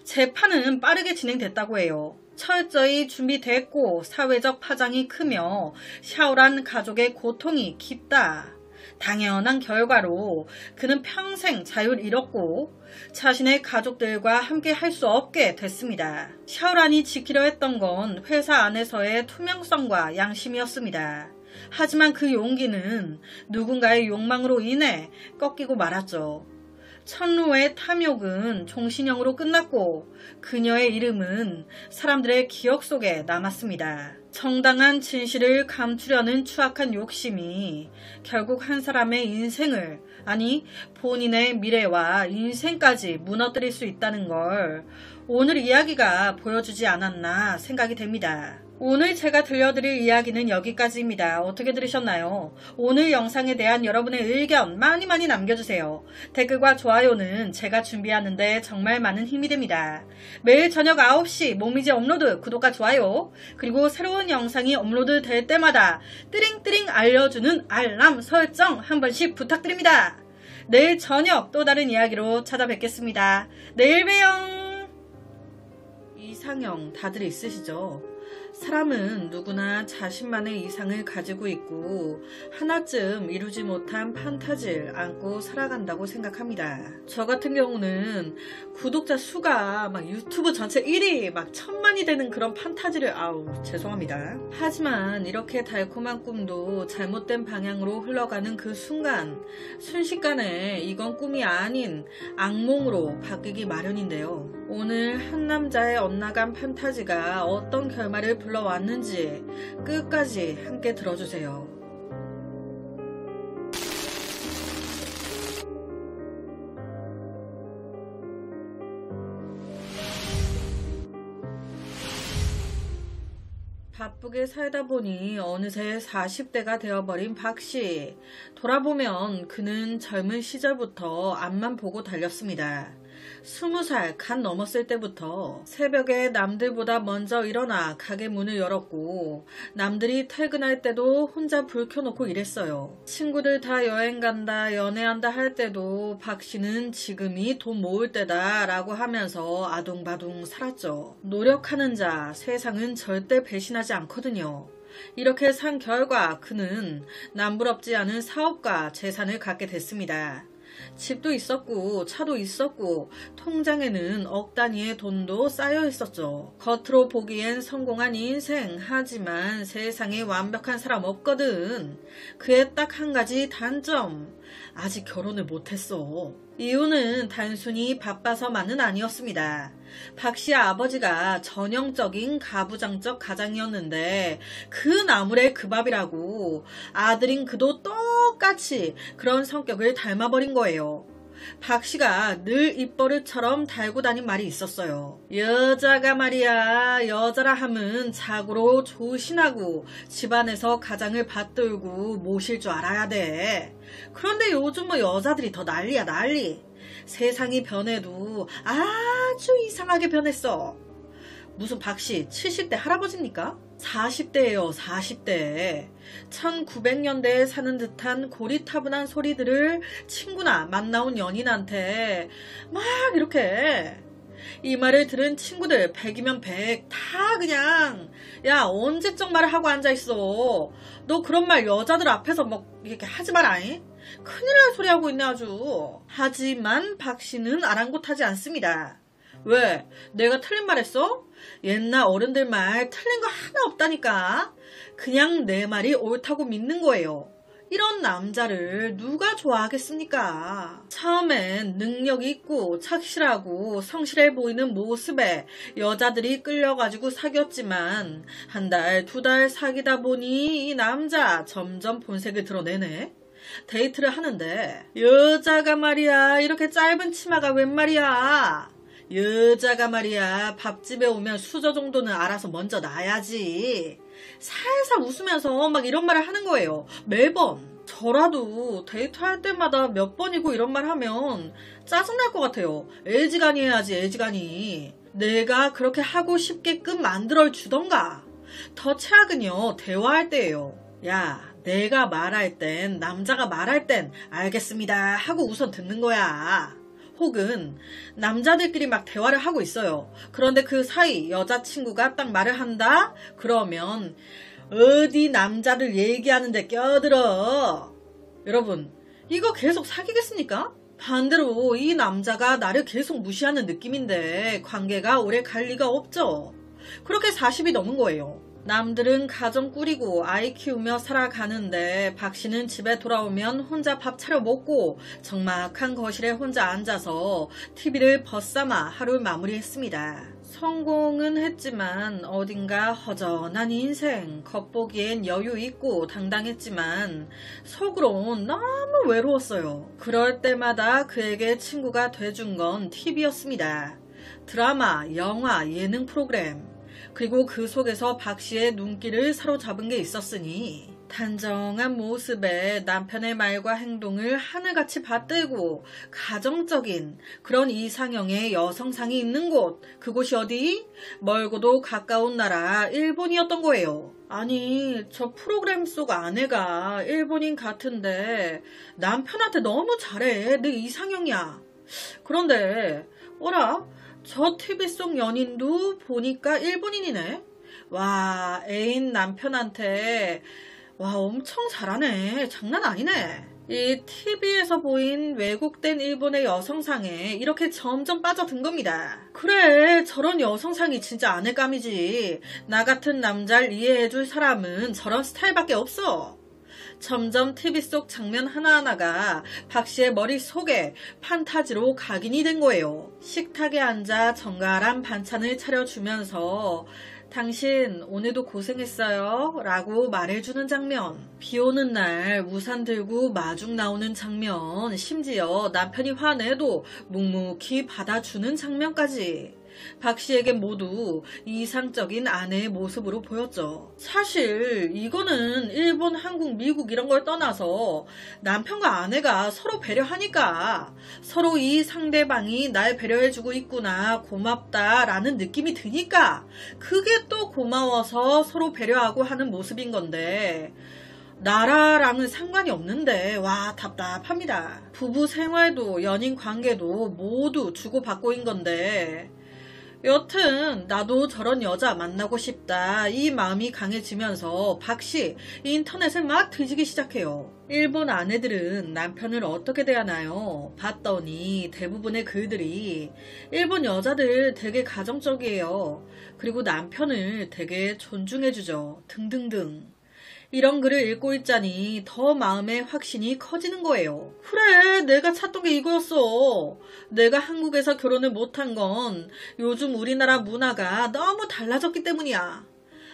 재판은 빠르게 진행됐다고 해요. 철저히 준비됐고 사회적 파장이 크며 샤오란 가족의 고통이 깊다. 당연한 결과로 그는 평생 자유를 잃었고 자신의 가족들과 함께 할 수 없게 됐습니다. 샤오란이 지키려 했던 건 회사 안에서의 투명성과 양심이었습니다. 하지만 그 용기는 누군가의 욕망으로 인해 꺾이고 말았죠. 천루의 탐욕은 종신형으로 끝났고 그녀의 이름은 사람들의 기억 속에 남았습니다. 정당한 진실을 감추려는 추악한 욕심이 결국 한 사람의 인생을, 아니 본인의 미래와 인생까지 무너뜨릴 수 있다는 걸 오늘 이야기가 보여주지 않았나 생각이 됩니다. 오늘 제가 들려드릴 이야기는 여기까지입니다. 어떻게 들으셨나요? 오늘 영상에 대한 여러분의 의견 많이 남겨주세요. 댓글과 좋아요는 제가 준비하는데 정말 많은 힘이 됩니다. 매일 저녁 9시 모미지 업로드 구독과 좋아요, 그리고 새로운 영상이 업로드 될 때마다 띠링띠링 알려주는 알람 설정 한 번씩 부탁드립니다. 내일 저녁 또 다른 이야기로 찾아뵙겠습니다. 내일 봬요. 이상형 다들 있으시죠? 사람은 누구나 자신만의 이상을 가지고 있고 하나쯤 이루지 못한 판타지를 안고 살아간다고 생각합니다. 저 같은 경우는 구독자 수가 막 유튜브 전체 1위 막 1000만이 되는 그런 판타지를 죄송합니다. 하지만 이렇게 달콤한 꿈도 잘못된 방향으로 흘러가는 그 순간 순식간에 이건 꿈이 아닌 악몽으로 바뀌기 마련인데요. 오늘 한 남자의 엇나간 판타지가 어떤 결말을 불러왔는지 끝까지 함께 들어주세요. 바쁘게 살다 보니 어느새 40대가 되어버린 박씨. 돌아보면 그는 젊은 시절부터 앞만 보고 달렸습니다. 20살 간 넘었을 때부터 새벽에 남들보다 먼저 일어나 가게 문을 열었고 남들이 퇴근할 때도 혼자 불 켜놓고 일했어요. 친구들 다 여행 간다, 연애한다 할 때도 박 씨는 지금이 돈 모을 때다 라고 하면서 아둥바둥 살았죠. 노력하는 자 세상은 절대 배신하지 않거든요. 이렇게 산 결과 그는 남부럽지 않은 사업과 재산을 갖게 됐습니다. 집도 있었고 차도 있었고 통장에는 억 단위의 돈도 쌓여 있었죠. 겉으로 보기엔 성공한 인생, 하지만 세상에 완벽한 사람 없거든. 그의 딱 한 가지 단점, 아직 결혼을 못했어. 이유는 단순히 바빠서만은 아니었습니다. 박 씨 아버지가 전형적인 가부장적 가장이었는데 그 나물의 그 밥이라고 아들인 그도 똑같이 그런 성격을 닮아버린 거예요. 박 씨가 늘 입버릇처럼 달고 다닌 말이 있었어요. 여자가 말이야, 여자라 함은 자고로 조신하고 집안에서 가장을 받들고 모실 줄 알아야 돼. 그런데 요즘 뭐 여자들이 더 난리야 난리. 세상이 변해도 아주 이상하게 변했어. 무슨 박씨 70대 할아버지입니까? 40대예요 40대. 1900년대에 사는 듯한 고리타분한 소리들을 친구나 만나온 연인한테 막 이렇게. 이 말을 들은 친구들 100이면 100 다 그냥 야 언제적 말을 하고 앉아있어. 너 그런 말 여자들 앞에서 뭐 이렇게 하지 마라잉. 큰일 날 소리 하고 있네 아주. 하지만 박씨는 아랑곳하지 않습니다. 왜? 내가 틀린 말 했어? 옛날 어른들 말 틀린 거 하나 없다니까. 그냥 내 말이 옳다고 믿는 거예요. 이런 남자를 누가 좋아하겠습니까? 처음엔 능력이 있고 착실하고 성실해 보이는 모습에 여자들이 끌려가지고 사귀었지만 한 달, 두 달 사귀다 보니 이 남자 점점 본색을 드러내네. 데이트를 하는데 여자가 말이야 이렇게 짧은 치마가 웬 말이야. 여자가 말이야 밥집에 오면 수저 정도는 알아서 먼저 놔야지. 살살 웃으면서 막 이런 말을 하는 거예요. 매번. 저라도 데이트할 때마다 몇 번이고 이런 말 하면 짜증날 것 같아요. 애지간히 해야지 애지간히. 내가 그렇게 하고 싶게끔 만들어 주던가. 더 최악은요 대화할 때예요. 야 내가 말할 땐 남자가 말할 땐 알겠습니다 하고 우선 듣는 거야. 혹은 남자들끼리 막 대화를 하고 있어요. 그런데 그 사이 여자친구가 딱 말을 한다? 그러면 어디 남자들 얘기하는데 껴들어. 여러분 이거 계속 사귀겠습니까? 반대로 이 남자가 나를 계속 무시하는 느낌인데 관계가 오래 갈 리가 없죠. 그렇게 40이 넘은 거예요. 남들은 가정 꾸리고 아이 키우며 살아가는데 박 씨는 집에 돌아오면 혼자 밥 차려 먹고 적막한 거실에 혼자 앉아서 TV를 벗삼아 하루 마무리했습니다. 성공은 했지만 어딘가 허전한 인생, 겉보기엔 여유 있고 당당했지만 속으론 너무 외로웠어요. 그럴 때마다 그에게 친구가 돼준 건 TV였습니다. 드라마, 영화, 예능 프로그램. 그리고 그 속에서 박 씨의 눈길을 사로잡은 게 있었으니 단정한 모습에 남편의 말과 행동을 하늘같이 받들고 가정적인 그런 이상형의 여성상이 있는 곳, 그곳이 어디? 멀고도 가까운 나라 일본이었던 거예요. 아니 저 프로그램 속 아내가 일본인 같은데 남편한테 너무 잘해. 내 이상형이야. 그런데 어라? 저 TV 속 연인도 보니까 일본인이네. 와 애인 남편한테 와 엄청 잘하네. 장난 아니네. 이 TV에서 보인 왜곡된 일본의 여성상에 이렇게 점점 빠져든 겁니다. 그래 저런 여성상이 진짜 아내감이지. 나 같은 남자를 이해해줄 사람은 저런 스타일밖에 없어. 점점 TV 속 장면 하나하나가 박 씨의 머릿속에 판타지로 각인이 된 거예요. 식탁에 앉아 정갈한 반찬을 차려주면서 당신 오늘도 고생했어요 라고 말해주는 장면, 비 오는 날 우산 들고 마중 나오는 장면, 심지어 남편이 화내도 묵묵히 받아주는 장면까지 박 씨에게 모두 이상적인 아내의 모습으로 보였죠. 사실 이거는 일본, 한국, 미국 이런 걸 떠나서 남편과 아내가 서로 배려하니까 서로 이 상대방이 날 배려해주고 있구나, 고맙다 라는 느낌이 드니까 그게 또 고마워서 서로 배려하고 하는 모습인 건데 나라랑은 상관이 없는데 와 답답합니다. 부부 생활도 연인 관계도 모두 주고받고인 건데 여튼 나도 저런 여자 만나고 싶다 이 마음이 강해지면서 박씨 인터넷을 막 뒤지기 시작해요. 일본 아내들은 남편을 어떻게 대하나요? 봤더니 대부분의 글들이 일본 여자들 되게 가정적이에요. 그리고 남편을 되게 존중해주죠. 등등등. 이런 글을 읽고 있자니 더 마음의 확신이 커지는 거예요. 그래, 내가 찾던 게 이거였어. 내가 한국에서 결혼을 못한 건 요즘 우리나라 문화가 너무 달라졌기 때문이야.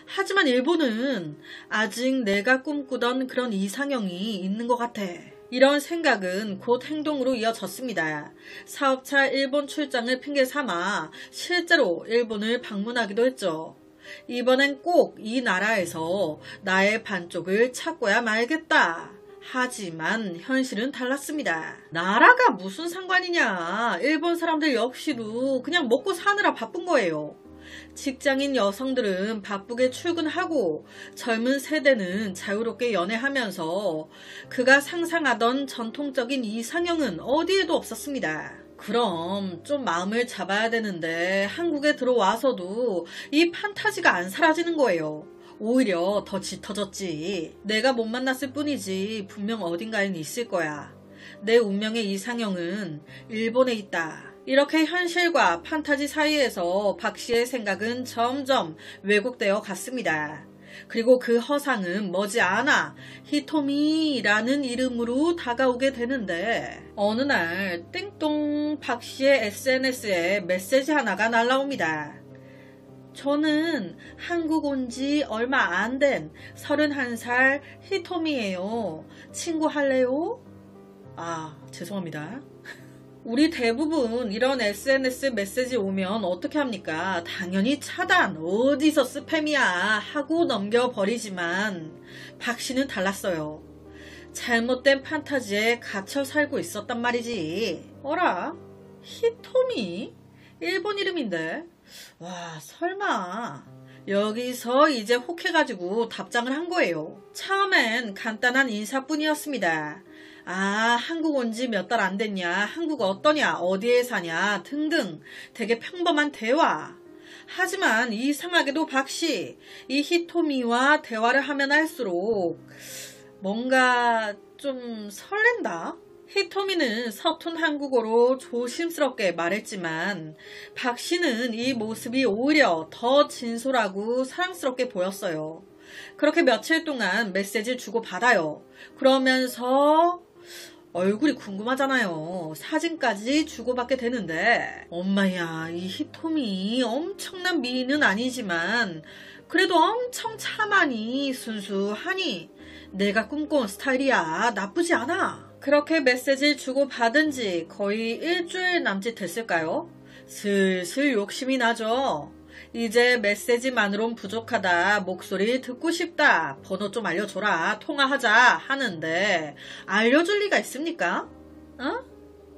하지만 일본은 아직 내가 꿈꾸던 그런 이상형이 있는 것 같아. 이런 생각은 곧 행동으로 이어졌습니다. 사업차 일본 출장을 핑계 삼아 실제로 일본을 방문하기도 했죠. 이번엔 꼭 이 나라에서 나의 반쪽을 찾고야 말겠다. 하지만 현실은 달랐습니다. 나라가 무슨 상관이냐. 일본 사람들 역시도 그냥 먹고 사느라 바쁜 거예요. 직장인 여성들은 바쁘게 출근하고 젊은 세대는 자유롭게 연애하면서 그가 상상하던 전통적인 이상형은 어디에도 없었습니다. 그럼 좀 마음을 잡아야 되는데 한국에 들어와서도 이 판타지가 안 사라지는 거예요. 오히려 더 짙어졌지. 내가 못 만났을 뿐이지 분명 어딘가엔 있을 거야. 내 운명의 이상형은 일본에 있다. 이렇게 현실과 판타지 사이에서 박 씨의 생각은 점점 왜곡되어 갔습니다. 그리고 그 허상은 머지않아 히토미라는 이름으로 다가오게 되는데 어느 날 띵동 박 씨의 SNS에 메시지 하나가 날라옵니다. 저는 한국 온 지 얼마 안 된 31살 히토미예요. 친구 할래요? 아, 죄송합니다. 우리 대부분 이런 SNS 메시지 오면 어떻게 합니까? 당연히 차단, 어디서 스팸이야 하고 넘겨버리지만 박 씨는 달랐어요. 잘못된 판타지에 갇혀 살고 있었단 말이지. 어라? 히토미? 일본 이름인데? 와, 설마. 여기서 이제 혹해가지고 답장을 한 거예요. 처음엔 간단한 인사뿐이었습니다. 아, 한국 온 지 몇 달 안 됐냐, 한국 어떠냐, 어디에 사냐 등등 되게 평범한 대화. 하지만 이상하게도 박씨, 이 히토미와 대화를 하면 할수록 뭔가 좀 설렌다? 히토미는 서툰 한국어로 조심스럽게 말했지만 박씨는 이 모습이 오히려 더 진솔하고 사랑스럽게 보였어요. 그렇게 며칠 동안 메시지 주고받아요. 그러면서 얼굴이 궁금하잖아요. 사진까지 주고받게 되는데 엄마야, 이 히토미 엄청난 미인은 아니지만 그래도 엄청 차만이 순수하니 내가 꿈꿔온 스타일이야. 나쁘지 않아. 그렇게 메시지 주고받은 지 거의 일주일 남짓 됐을까요? 슬슬 욕심이 나죠. 이제 메시지만으론 부족하다. 목소리 듣고 싶다. 번호 좀 알려줘라. 통화하자 하는데 알려줄 리가 있습니까?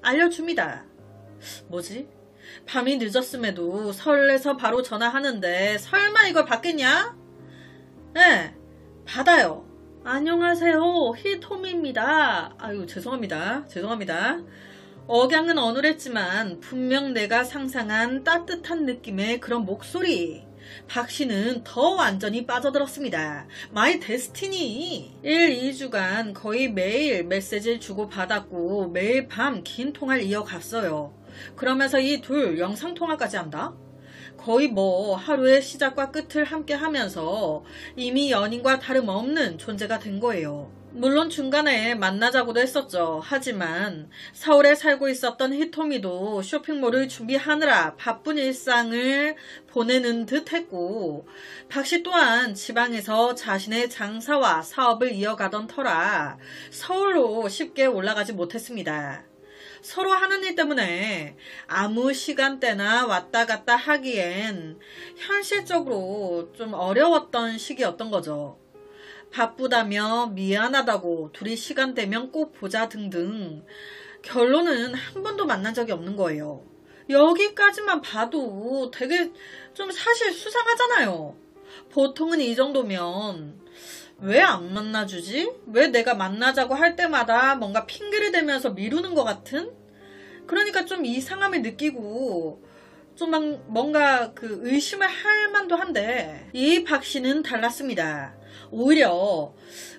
알려줍니다. 뭐지? 밤이 늦었음에도 설레서 바로 전화하는데 설마 이걸 받겠냐? 네, 받아요. 안녕하세요. 히토미입니다. 아유, 죄송합니다. 억양은 어눌했지만 분명 내가 상상한 따뜻한 느낌의 그런 목소리. 박 씨는 더 완전히 빠져들었습니다. 마이 데스티니. 1-2주간 거의 매일 메시지를 주고받았고 매일 밤 긴 통화를 이어갔어요. 그러면서 이 둘 영상통화까지 한다? 거의 하루의 시작과 끝을 함께 하면서 이미 연인과 다름없는 존재가 된 거예요. 물론 중간에 만나자고도 했었죠. 하지만 서울에 살고 있었던 히토미도 쇼핑몰을 준비하느라 바쁜 일상을 보내는 듯 했고 박씨 또한 지방에서 자신의 장사와 사업을 이어가던 터라 서울로 쉽게 올라가지 못했습니다. 서로 하는 일 때문에 아무 시간대나 왔다 갔다 하기엔 현실적으로 좀 어려웠던 시기였던 거죠. 바쁘다며 미안하다고 둘이 시간 되면 꼭 보자 등등 결론은 한 번도 만난 적이 없는 거예요. 여기까지만 봐도 되게 좀 사실 수상하잖아요. 보통은 이 정도면 왜 안 만나주지? 왜 내가 만나자고 할 때마다 뭔가 핑계를 대면서 미루는 것 같은? 그러니까 좀 이상함을 느끼고 좀 뭔가 그 의심을 할 만도 한데 이 박 씨는 달랐습니다. 오히려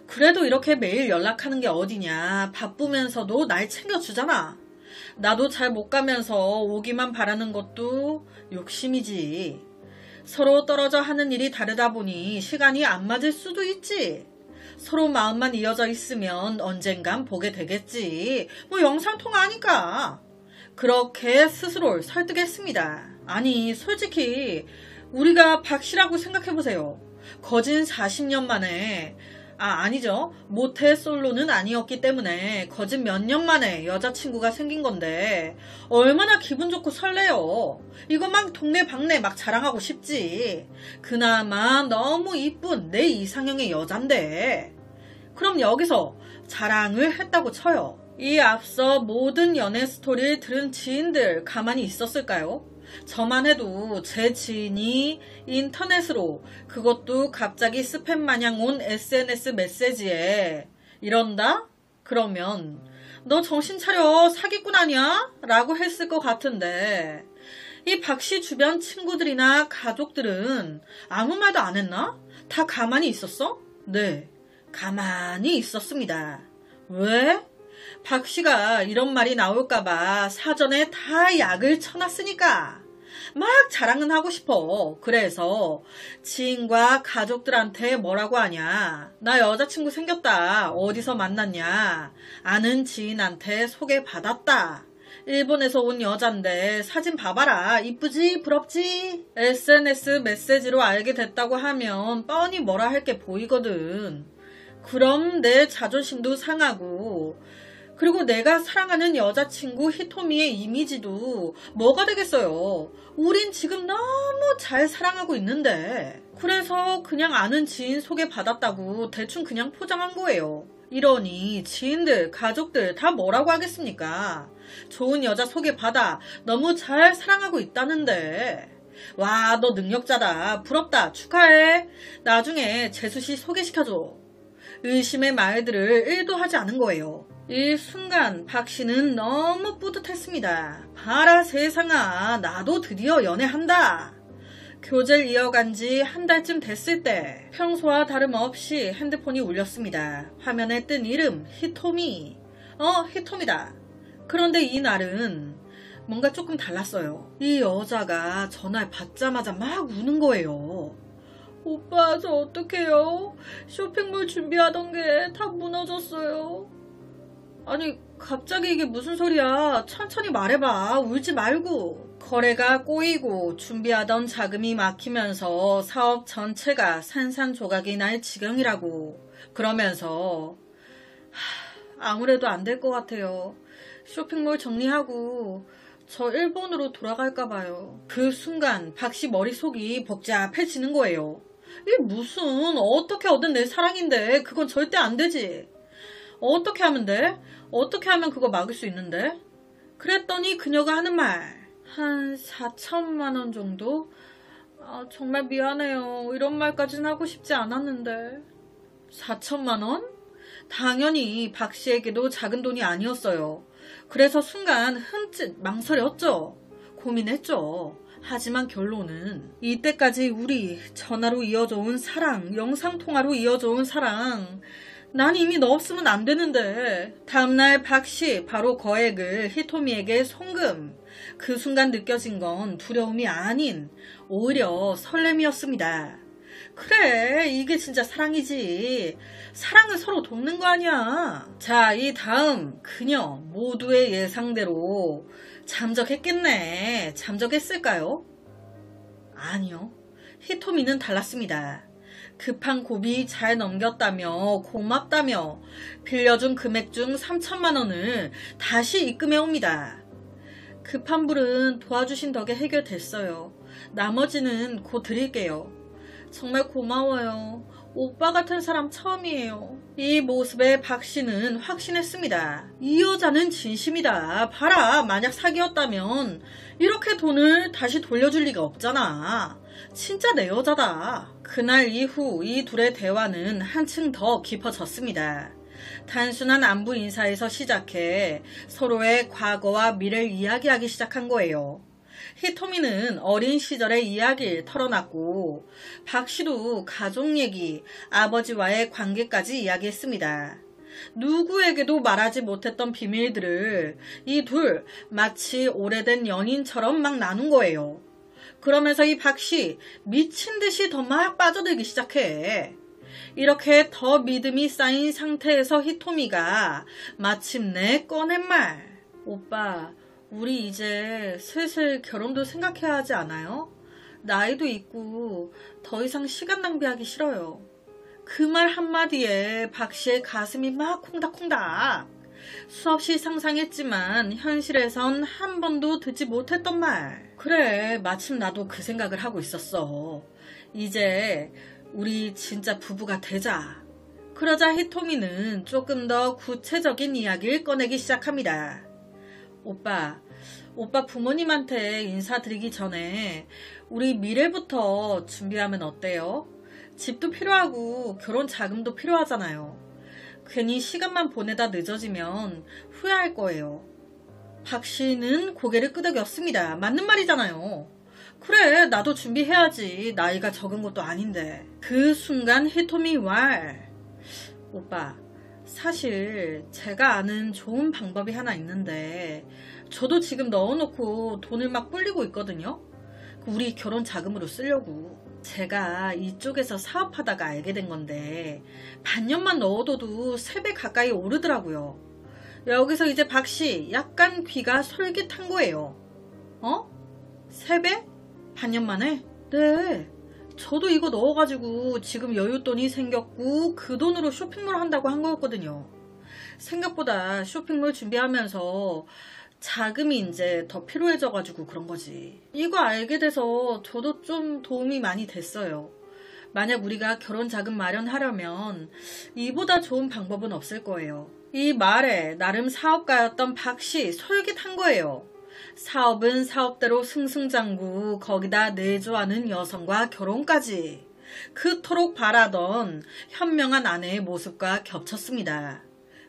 그래도 이렇게 매일 연락하는 게 어디냐. 바쁘면서도 날 챙겨주잖아. 나도 잘 못 가면서 오기만 바라는 것도 욕심이지. 서로 떨어져 하는 일이 다르다 보니 시간이 안 맞을 수도 있지. 서로 마음만 이어져 있으면 언젠간 보게 되겠지. 뭐 영상통화하니까. 그렇게 스스로를 설득했습니다. 아니 솔직히 우리가 박 씨라고 생각해보세요. 거진 40년 만에 아니죠. 모태 솔로는 아니었기 때문에 거진 몇 년 만에 여자친구가 생긴 건데 얼마나 기분 좋고 설레요. 이거 막 동네 방네 막 자랑하고 싶지. 그나마 너무 이쁜 내 이상형의 여잔데. 그럼 여기서 자랑을 했다고 쳐요. 이 앞서 모든 연애 스토리를 들은 지인들 가만히 있었을까요? 저만 해도 제 지인이 인터넷으로 그것도 갑자기 스팸 마냥 온 SNS 메시지에 이런다? 그러면 너 정신 차려 사기꾼 아니야? 라고 했을 것 같은데 이 박 씨 주변 친구들이나 가족들은 아무 말도 안 했나? 다 가만히 있었어? 네, 가만히 있었습니다. 왜? 박 씨가 이런 말이 나올까봐 사전에 다 약을 쳐놨으니까. 막 자랑은 하고 싶어. 그래서 지인과 가족들한테 뭐라고 하냐. 나 여자친구 생겼다. 어디서 만났냐. 아는 지인한테 소개받았다. 일본에서 온 여잔데 사진 봐봐라. 이쁘지? 부럽지? SNS 메시지로 알게 됐다고 하면 뻔히 뭐라 할 게 보이거든. 그럼 내 자존심도 상하고 그리고 내가 사랑하는 여자친구 히토미의 이미지도 뭐가 되겠어요. 우린 지금 너무 잘 사랑하고 있는데. 그래서 그냥 아는 지인 소개받았다고 대충 그냥 포장한 거예요. 이러니 지인들, 가족들 다 뭐라고 하겠습니까? 좋은 여자 소개받아. 너무 잘 사랑하고 있다는데. 와, 너 능력자다. 부럽다. 축하해. 나중에 재수씨 소개시켜줘. 의심의 말들을 1도 하지 않은 거예요. 이 순간 박 씨는 너무 뿌듯했습니다. 봐라 세상아, 나도 드디어 연애한다. 교제를 이어간 지 한 달쯤 됐을 때 평소와 다름없이 핸드폰이 울렸습니다. 화면에 뜬 이름 히토미. 히토미다. 그런데 이날은 뭔가 조금 달랐어요. 이 여자가 전화를 받자마자 막 우는 거예요. 오빠 저 어떡해요? 쇼핑몰 준비하던 게 다 무너졌어요. 아니 갑자기 이게 무슨 소리야. 천천히 말해봐. 울지 말고. 거래가 꼬이고 준비하던 자금이 막히면서 사업 전체가 산산조각이 날 지경이라고. 그러면서 아무래도 안 될 것 같아요. 쇼핑몰 정리하고 저 일본으로 돌아갈까 봐요. 그 순간 박 씨 머릿속이 복잡해지는 거예요. 이게 무슨 어떻게 얻은 내 사랑인데 그건 절대 안 되지. 어떻게 하면 돼? 어떻게 하면 그거 막을 수 있는데? 그랬더니 그녀가 하는 말. 한 4천만 원 정도? 정말 미안해요. 이런 말까지는 하고 싶지 않았는데. 4천만 원? 당연히 박 씨에게도 작은 돈이 아니었어요. 그래서 순간 흠칫 망설였죠. 고민했죠. 하지만 결론은 이때까지 우리 전화로 이어져 온 사랑, 영상통화로 이어져 온 사랑, 난 이미 너 없으면 안 되는데. 다음날 박 씨 바로 거액을 히토미에게 송금. 그 순간 느껴진 건 두려움이 아닌 오히려 설렘이었습니다. 그래, 이게 진짜 사랑이지. 사랑은 서로 돕는 거 아니야. 자, 이 다음 그녀 모두의 예상대로 잠적했겠네. 잠적했을까요? 아니요. 히토미는 달랐습니다. 급한 고비 잘 넘겼다며 고맙다며 빌려준 금액 중 3천만 원을 다시 입금해 옵니다. 급한 불은 도와주신 덕에 해결됐어요. 나머지는 곧 드릴게요. 정말 고마워요. 오빠 같은 사람 처음이에요. 이 모습에 박 씨는 확신했습니다. 이 여자는 진심이다. 봐라, 만약 사기였다면 이렇게 돈을 다시 돌려줄 리가 없잖아. 진짜 내 여자다. 그날 이후 이 둘의 대화는 한층 더 깊어졌습니다. 단순한 안부 인사에서 시작해 서로의 과거와 미래를 이야기하기 시작한 거예요. 히토미는 어린 시절의 이야기를 털어놨고 박 씨도 가족 얘기, 아버지와의 관계까지 이야기했습니다. 누구에게도 말하지 못했던 비밀들을 이 둘 마치 오래된 연인처럼 막 나눈 거예요. 그러면서 이 박 씨 미친 듯이 더 막 빠져들기 시작해. 이렇게 더 믿음이 쌓인 상태에서 히토미가 마침내 꺼낸 말. 오빠, 우리 이제 슬슬 결혼도 생각해야 하지 않아요? 나이도 있고 더 이상 시간 낭비하기 싫어요. 그 말 한마디에 박 씨의 가슴이 막 콩닥콩닥. 수없이 상상했지만 현실에선 한 번도 듣지 못했던 말. 그래, 마침 나도 그 생각을 하고 있었어. 이제 우리 진짜 부부가 되자. 그러자 히토미는 조금 더 구체적인 이야기를 꺼내기 시작합니다. 오빠 부모님한테 인사드리기 전에 우리 미래부터 준비하면 어때요? 집도 필요하고 결혼 자금도 필요하잖아요. 괜히 시간만 보내다 늦어지면 후회할 거예요. 박 씨는 고개를 끄덕였습니다. 맞는 말이잖아요. 그래, 나도 준비해야지. 나이가 적은 것도 아닌데. 그 순간 히토미 왈. 오빠, 사실 제가 아는 좋은 방법이 하나 있는데 저도 지금 넣어놓고 돈을 막 불리고 있거든요. 우리 결혼 자금으로 쓰려고. 제가 이쪽에서 사업하다가 알게 된 건데 반년만 넣어둬도 3배 가까이 오르더라고요. 여기서 이제 박 씨 약간 귀가 솔깃한 거예요. 3배? 반년 만에? 네. 저도 이거 넣어가지고 지금 여윳돈이 생겼고 그 돈으로 쇼핑몰 한다고 한 거였거든요. 생각보다 쇼핑몰 준비하면서 자금이 이제 더 필요해져가지고 그런 거지. 이거 알게 돼서 저도 좀 도움이 많이 됐어요. 만약 우리가 결혼 자금 마련하려면 이보다 좋은 방법은 없을 거예요. 이 말에 나름 사업가였던 박 씨 솔깃한 거예요. 사업은 사업대로 승승장구, 거기다 내조하는 여성과 결혼까지. 그토록 바라던 현명한 아내의 모습과 겹쳤습니다.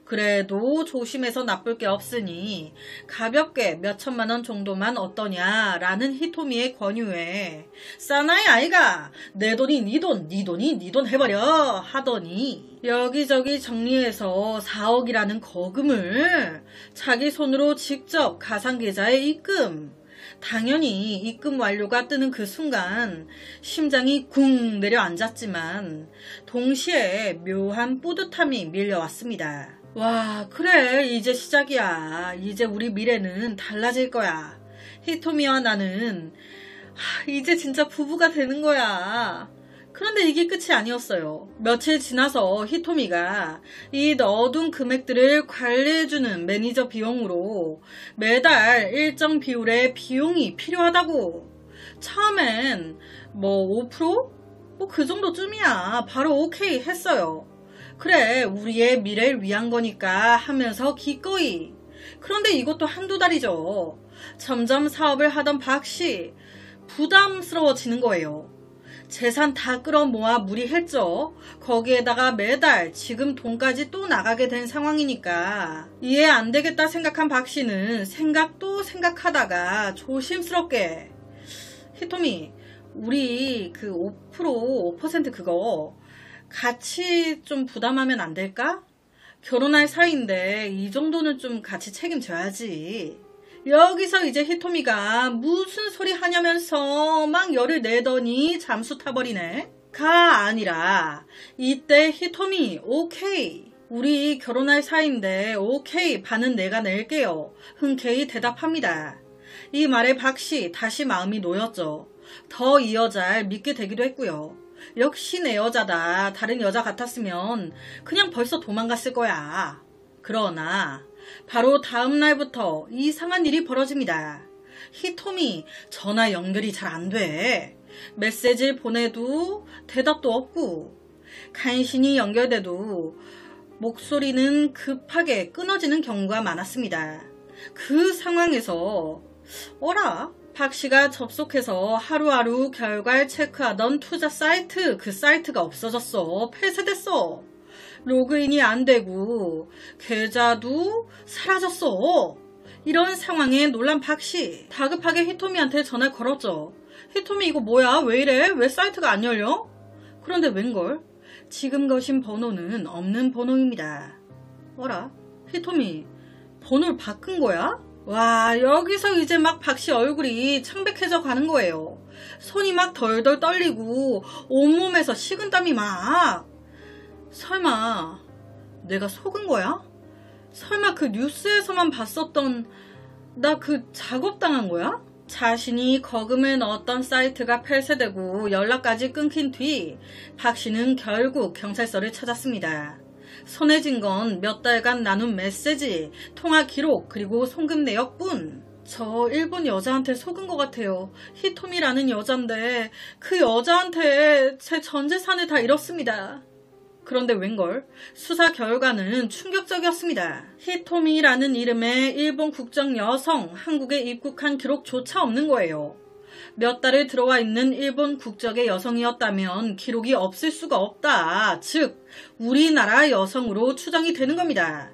그래도 조심해서 나쁠 게 없으니 가볍게 몇 천만 원 정도만 어떠냐라는 히토미의 권유에 사나이 아이가 내 돈이 네 돈, 네 돈이 네 돈 해버려 하더니 여기저기 정리해서 4억이라는 거금을 자기 손으로 직접 가상계좌에 입금. 당연히 입금 완료가 뜨는 그 순간 심장이 쿵 내려앉았지만 동시에 묘한 뿌듯함이 밀려왔습니다. 와, 그래, 이제 시작이야. 이제 우리 미래는 달라질 거야. 히토미와 나는 이제 진짜 부부가 되는 거야. 그런데 이게 끝이 아니었어요. 며칠 지나서 히토미가 이 넣어둔 금액들을 관리해주는 매니저 비용으로 매달 일정 비율의 비용이 필요하다고. 처음엔 5%? 그 정도쯤이야. 바로 오케이 했어요. 그래, 우리의 미래를 위한 거니까 하면서 기꺼이. 그런데 이것도 한두 달이죠. 점점 사업을 하던 박 씨 부담스러워지는 거예요. 재산 다 끌어모아 무리했죠. 거기에다가 매달 지금 돈까지 또 나가게 된 상황이니까 이해 안 되겠다 생각한 박 씨는 생각도 생각하다가 조심스럽게 히토미, 우리 그 5% 그거 같이 좀 부담하면 안 될까? 결혼할 사이인데 이 정도는 좀 같이 책임져야지. 여기서 이제 히토미가 무슨 소리 하냐면서 막 열을 내더니 잠수 타버리네. 가 아니라 이때 히토미 오케이. 우리 결혼할 사이인데 오케이, 반은 내가 낼게요. 흔쾌히 대답합니다. 이 말에 박 씨 다시 마음이 놓였죠. 더 이 여자를 믿게 되기도 했고요. 역시 내 여자다. 다른 여자 같았으면 그냥 벌써 도망갔을 거야. 그러나 바로 다음 날부터 이상한 일이 벌어집니다. 히토미 전화 연결이 잘 안 돼. 메시지를 보내도 대답도 없고 간신히 연결돼도 목소리는 급하게 끊어지는 경우가 많았습니다. 그 상황에서 어라? 박 씨가 접속해서 하루하루 결과를 체크하던 투자 사이트, 그 사이트가 없어졌어. 폐쇄됐어. 로그인이 안 되고 계좌도 사라졌어. 이런 상황에 놀란 박씨. 다급하게 히토미한테 전화를 걸었죠. 히토미 이거 뭐야? 왜 이래? 왜 사이트가 안 열려? 그런데 웬걸? 지금 거신 번호는 없는 번호입니다. 어라? 히토미 번호를 바꾼 거야? 와, 여기서 이제 막 박씨 얼굴이 창백해져 가는 거예요. 손이 막 덜덜 떨리고 온몸에서 식은땀이 막. 설마 내가 속은 거야? 설마 그 뉴스에서만 봤었던 나 그 작업당한 거야? 자신이 거금을 넣었던 사이트가 폐쇄되고 연락까지 끊긴 뒤 박씨는 결국 경찰서를 찾았습니다. 손에 쥔 건 몇 달간 나눈 메시지, 통화 기록, 그리고 송금 내역뿐. 저 일본 여자한테 속은 것 같아요. 히토미라는 여잔데 그 여자한테 제 전 재산을 다 잃었습니다. 그런데 웬걸? 수사 결과는 충격적이었습니다. 히토미라는 이름의 일본 국적 여성, 한국에 입국한 기록조차 없는 거예요. 몇 달을 들어와 있는 일본 국적의 여성이었다면 기록이 없을 수가 없다. 즉, 우리나라 여성으로 추정이 되는 겁니다.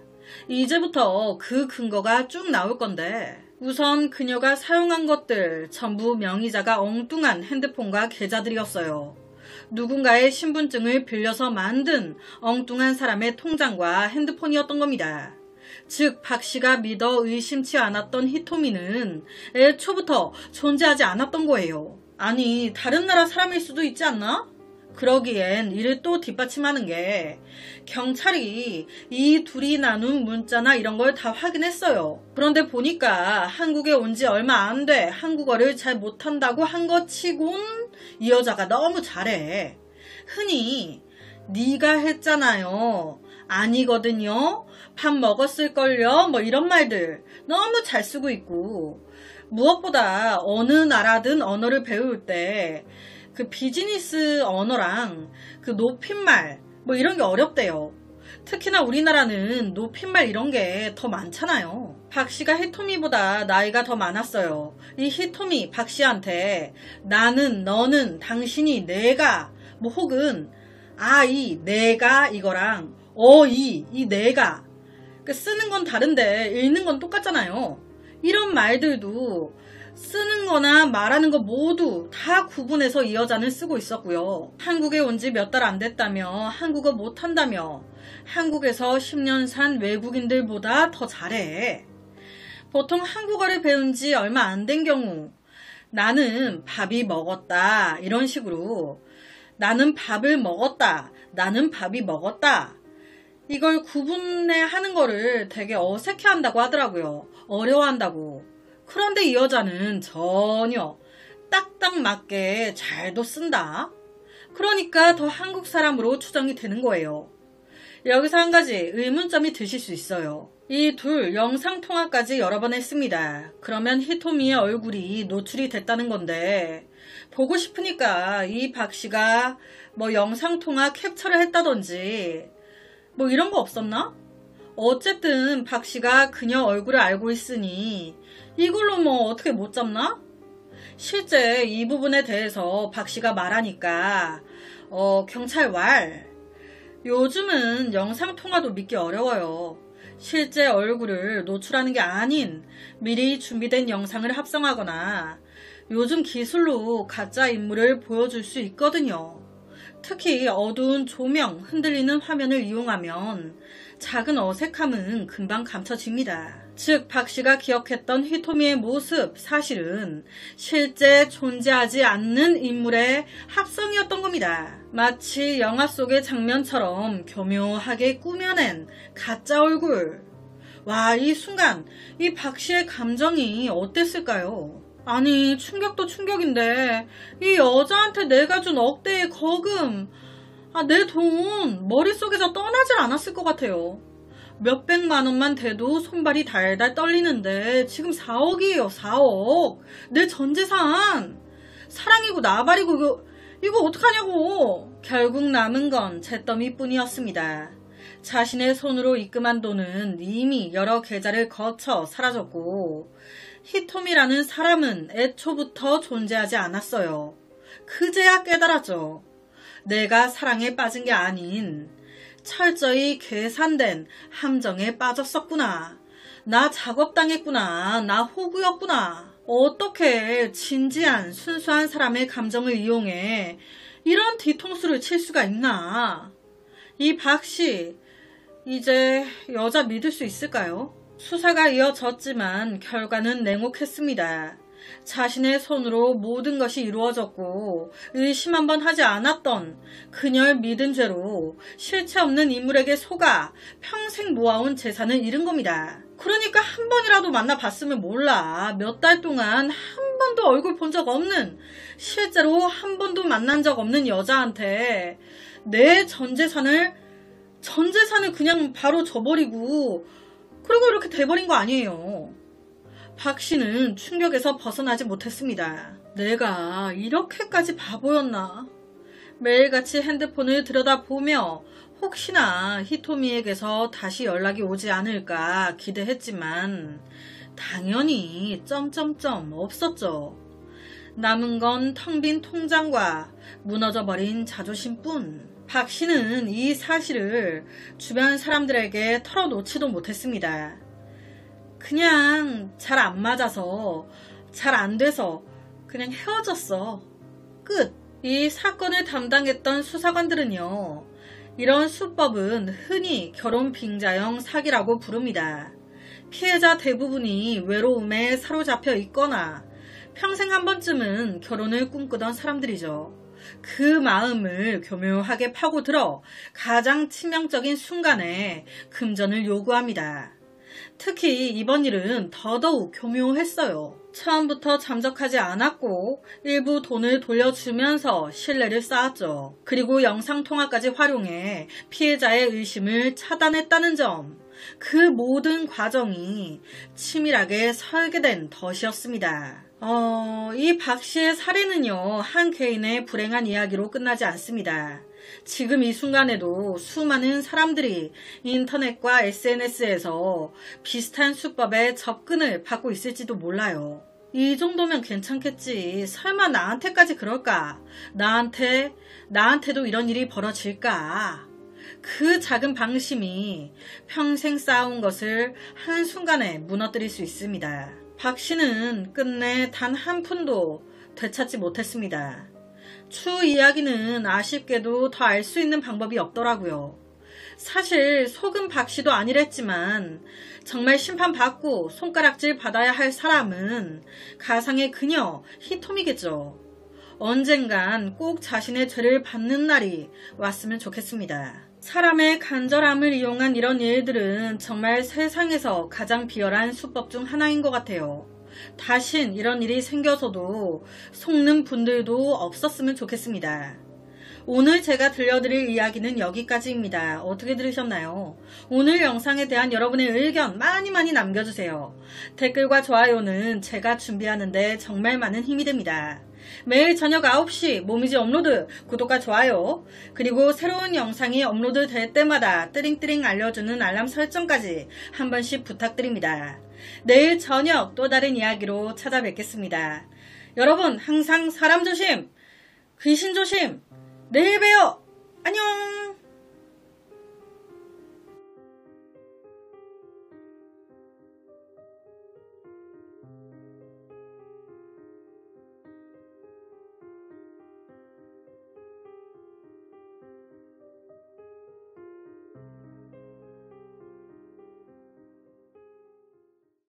이제부터 그 근거가 쭉 나올 건데, 우선 그녀가 사용한 것들 전부 명의자가 엉뚱한 핸드폰과 계좌들이었어요. 누군가의 신분증을 빌려서 만든 엉뚱한 사람의 통장과 핸드폰이었던 겁니다. 즉 박씨가 믿어 의심치 않았던 히토미는 애초부터 존재하지 않았던 거예요. 아니 다른 나라 사람일 수도 있지 않나? 그러기엔 이를 또 뒷받침하는 게 경찰이 이 둘이 나눈 문자나 이런 걸 다 확인했어요. 그런데 보니까 한국에 온 지 얼마 안 돼 한국어를 잘 못한다고 한 것 치곤 이 여자가 너무 잘해. 흔히 네가 했잖아요. 아니거든요. 밥 먹었을걸요. 뭐 이런 말들 너무 잘 쓰고 있고 무엇보다 어느 나라든 언어를 배울 때 그 비즈니스 언어랑 그 높임말 뭐 이런 게 어렵대요. 특히나 우리나라는 높임말 이런 게 더 많잖아요. 박씨가 히토미보다 나이가 더 많았어요. 이 히토미 박씨한테 나는 너는 당신이 내가 뭐 혹은 이 내가 이거랑 이 내가 쓰는 건 다른데 읽는 건 똑같잖아요. 이런 말들도 쓰는 거나 말하는 거 모두 다 구분해서 이 여자는 쓰고 있었고요. 한국에 온 지 몇 달 안 됐다며 한국어 못한다며 한국에서 10년 산 외국인들보다 더 잘해. 보통 한국어를 배운 지 얼마 안 된 경우 나는 밥이 먹었다 이런 식으로 나는 밥을 먹었다 나는 밥이 먹었다 이걸 구분해 하는 거를 되게 어색해한다고 하더라고요. 어려워한다고. 그런데 이 여자는 전혀 딱딱 맞게 잘도 쓴다. 그러니까 더 한국 사람으로 추정이 되는 거예요. 여기서 한 가지 의문점이 드실 수 있어요. 이 둘 영상통화까지 여러 번 했습니다. 그러면 히토미의 얼굴이 노출이 됐다는 건데 보고 싶으니까 이 박씨가 뭐 영상통화 캡처를 했다든지 뭐 이런 거 없었나? 어쨌든 박씨가 그녀 얼굴을 알고 있으니 이걸로 뭐 어떻게 못 잡나? 실제 이 부분에 대해서 박씨가 말하니까 경찰 왈 요즘은 영상통화도 믿기 어려워요. 실제 얼굴을 노출하는 게 아닌 미리 준비된 영상을 합성하거나 요즘 기술로 가짜 인물을 보여줄 수 있거든요. 특히 어두운 조명, 흔들리는 화면을 이용하면 작은 어색함은 금방 감춰집니다. 즉 박씨가 기억했던 히토미의 모습 사실은 실제 존재하지 않는 인물의 합성이었던 겁니다. 마치 영화 속의 장면처럼 교묘하게 꾸며낸 가짜 얼굴. 와, 이 순간 이 박씨의 감정이 어땠을까요? 아니 충격도 충격인데 이 여자한테 내가 준 억대의 거금 내 돈 머릿속에서 떠나질 않았을 것 같아요. 몇백만 원만 돼도 손발이 달달 떨리는데 지금 4억이에요. 4억. 내 전재산. 사랑이고 나발이고 이거 어떡하냐고. 결국 남은 건 잿더미뿐이었습니다. 자신의 손으로 입금한 돈은 이미 여러 계좌를 거쳐 사라졌고 히토미라는 사람은 애초부터 존재하지 않았어요. 그제야 깨달았죠. 내가 사랑에 빠진 게 아닌 철저히 계산된 함정에 빠졌었구나. 나 작업당했구나. 나 호구였구나. 어떻게 진지한 순수한 사람의 감정을 이용해 이런 뒤통수를 칠 수가 있나. 이 박씨 이제 여자 믿을 수 있을까요? 수사가 이어졌지만 결과는 냉혹했습니다. 자신의 손으로 모든 것이 이루어졌고 의심 한번 하지 않았던 그녀를 믿은 죄로 실체 없는 인물에게 속아 평생 모아온 재산을 잃은 겁니다. 그러니까 한 번이라도 만나봤으면 몰라. 몇 달 동안 한 번도 얼굴 본 적 없는, 실제로 한 번도 만난 적 없는 여자한테 내 전 재산을 그냥 바로 줘버리고 그리고 이렇게 돼버린 거 아니에요. 박 씨는 충격에서 벗어나지 못했습니다. 내가 이렇게까지 바보였나? 매일같이 핸드폰을 들여다보며 혹시나 히토미에게서 다시 연락이 오지 않을까 기대했지만 당연히 없었죠. 남은 건 텅 빈 통장과 무너져버린 자존심뿐. 박 씨는 이 사실을 주변 사람들에게 털어놓지도 못했습니다. 그냥 잘 안 맞아서, 잘 안 돼서 그냥 헤어졌어. 끝. 이 사건을 담당했던 수사관들은요, 이런 수법은 흔히 결혼 빙자형 사기라고 부릅니다. 피해자 대부분이 외로움에 사로잡혀 있거나 평생 한 번쯤은 결혼을 꿈꾸던 사람들이죠. 그 마음을 교묘하게 파고들어 가장 치명적인 순간에 금전을 요구합니다. 특히 이번 일은 더더욱 교묘했어요. 처음부터 잠적하지 않았고 일부 돈을 돌려주면서 신뢰를 쌓았죠. 그리고 영상통화까지 활용해 피해자의 의심을 차단했다는 점. 그 모든 과정이 치밀하게 설계된 덫이었습니다. 이 박 씨의 살인은요, 한 개인의 불행한 이야기로 끝나지 않습니다. 지금 이 순간에도 수많은 사람들이 인터넷과 SNS에서 비슷한 수법에 접근을 받고 있을지도 몰라요. 이 정도면 괜찮겠지. 설마 나한테까지 그럴까? 나한테도 이런 일이 벌어질까? 그 작은 방심이 평생 쌓아온 것을 한순간에 무너뜨릴 수 있습니다. 박 씨는 끝내 단 한 푼도 되찾지 못했습니다. 추후 이야기는 아쉽게도 더 알 수 있는 방법이 없더라고요. 사실 속은 박 씨도 아니랬지만 정말 심판받고 손가락질 받아야 할 사람은 가상의 그녀 히토미겠죠. 언젠간 꼭 자신의 죄를 받는 날이 왔으면 좋겠습니다. 사람의 간절함을 이용한 이런 일들은 정말 세상에서 가장 비열한 수법 중 하나인 것 같아요. 다신 이런 일이 생겨서도 속는 분들도 없었으면 좋겠습니다. 오늘 제가 들려드릴 이야기는 여기까지입니다. 어떻게 들으셨나요? 오늘 영상에 대한 여러분의 의견 많이 남겨주세요. 댓글과 좋아요는 제가 준비하는데 정말 많은 힘이 됩니다. 매일 저녁 9시 모미지 업로드, 구독과 좋아요, 그리고 새로운 영상이 업로드 될 때마다 뜨링뜨링 알려주는 알람 설정까지 한 번씩 부탁드립니다. 내일 저녁 또 다른 이야기로 찾아뵙겠습니다. 여러분 항상 사람 조심, 귀신 조심, 내일 봬요. 안녕.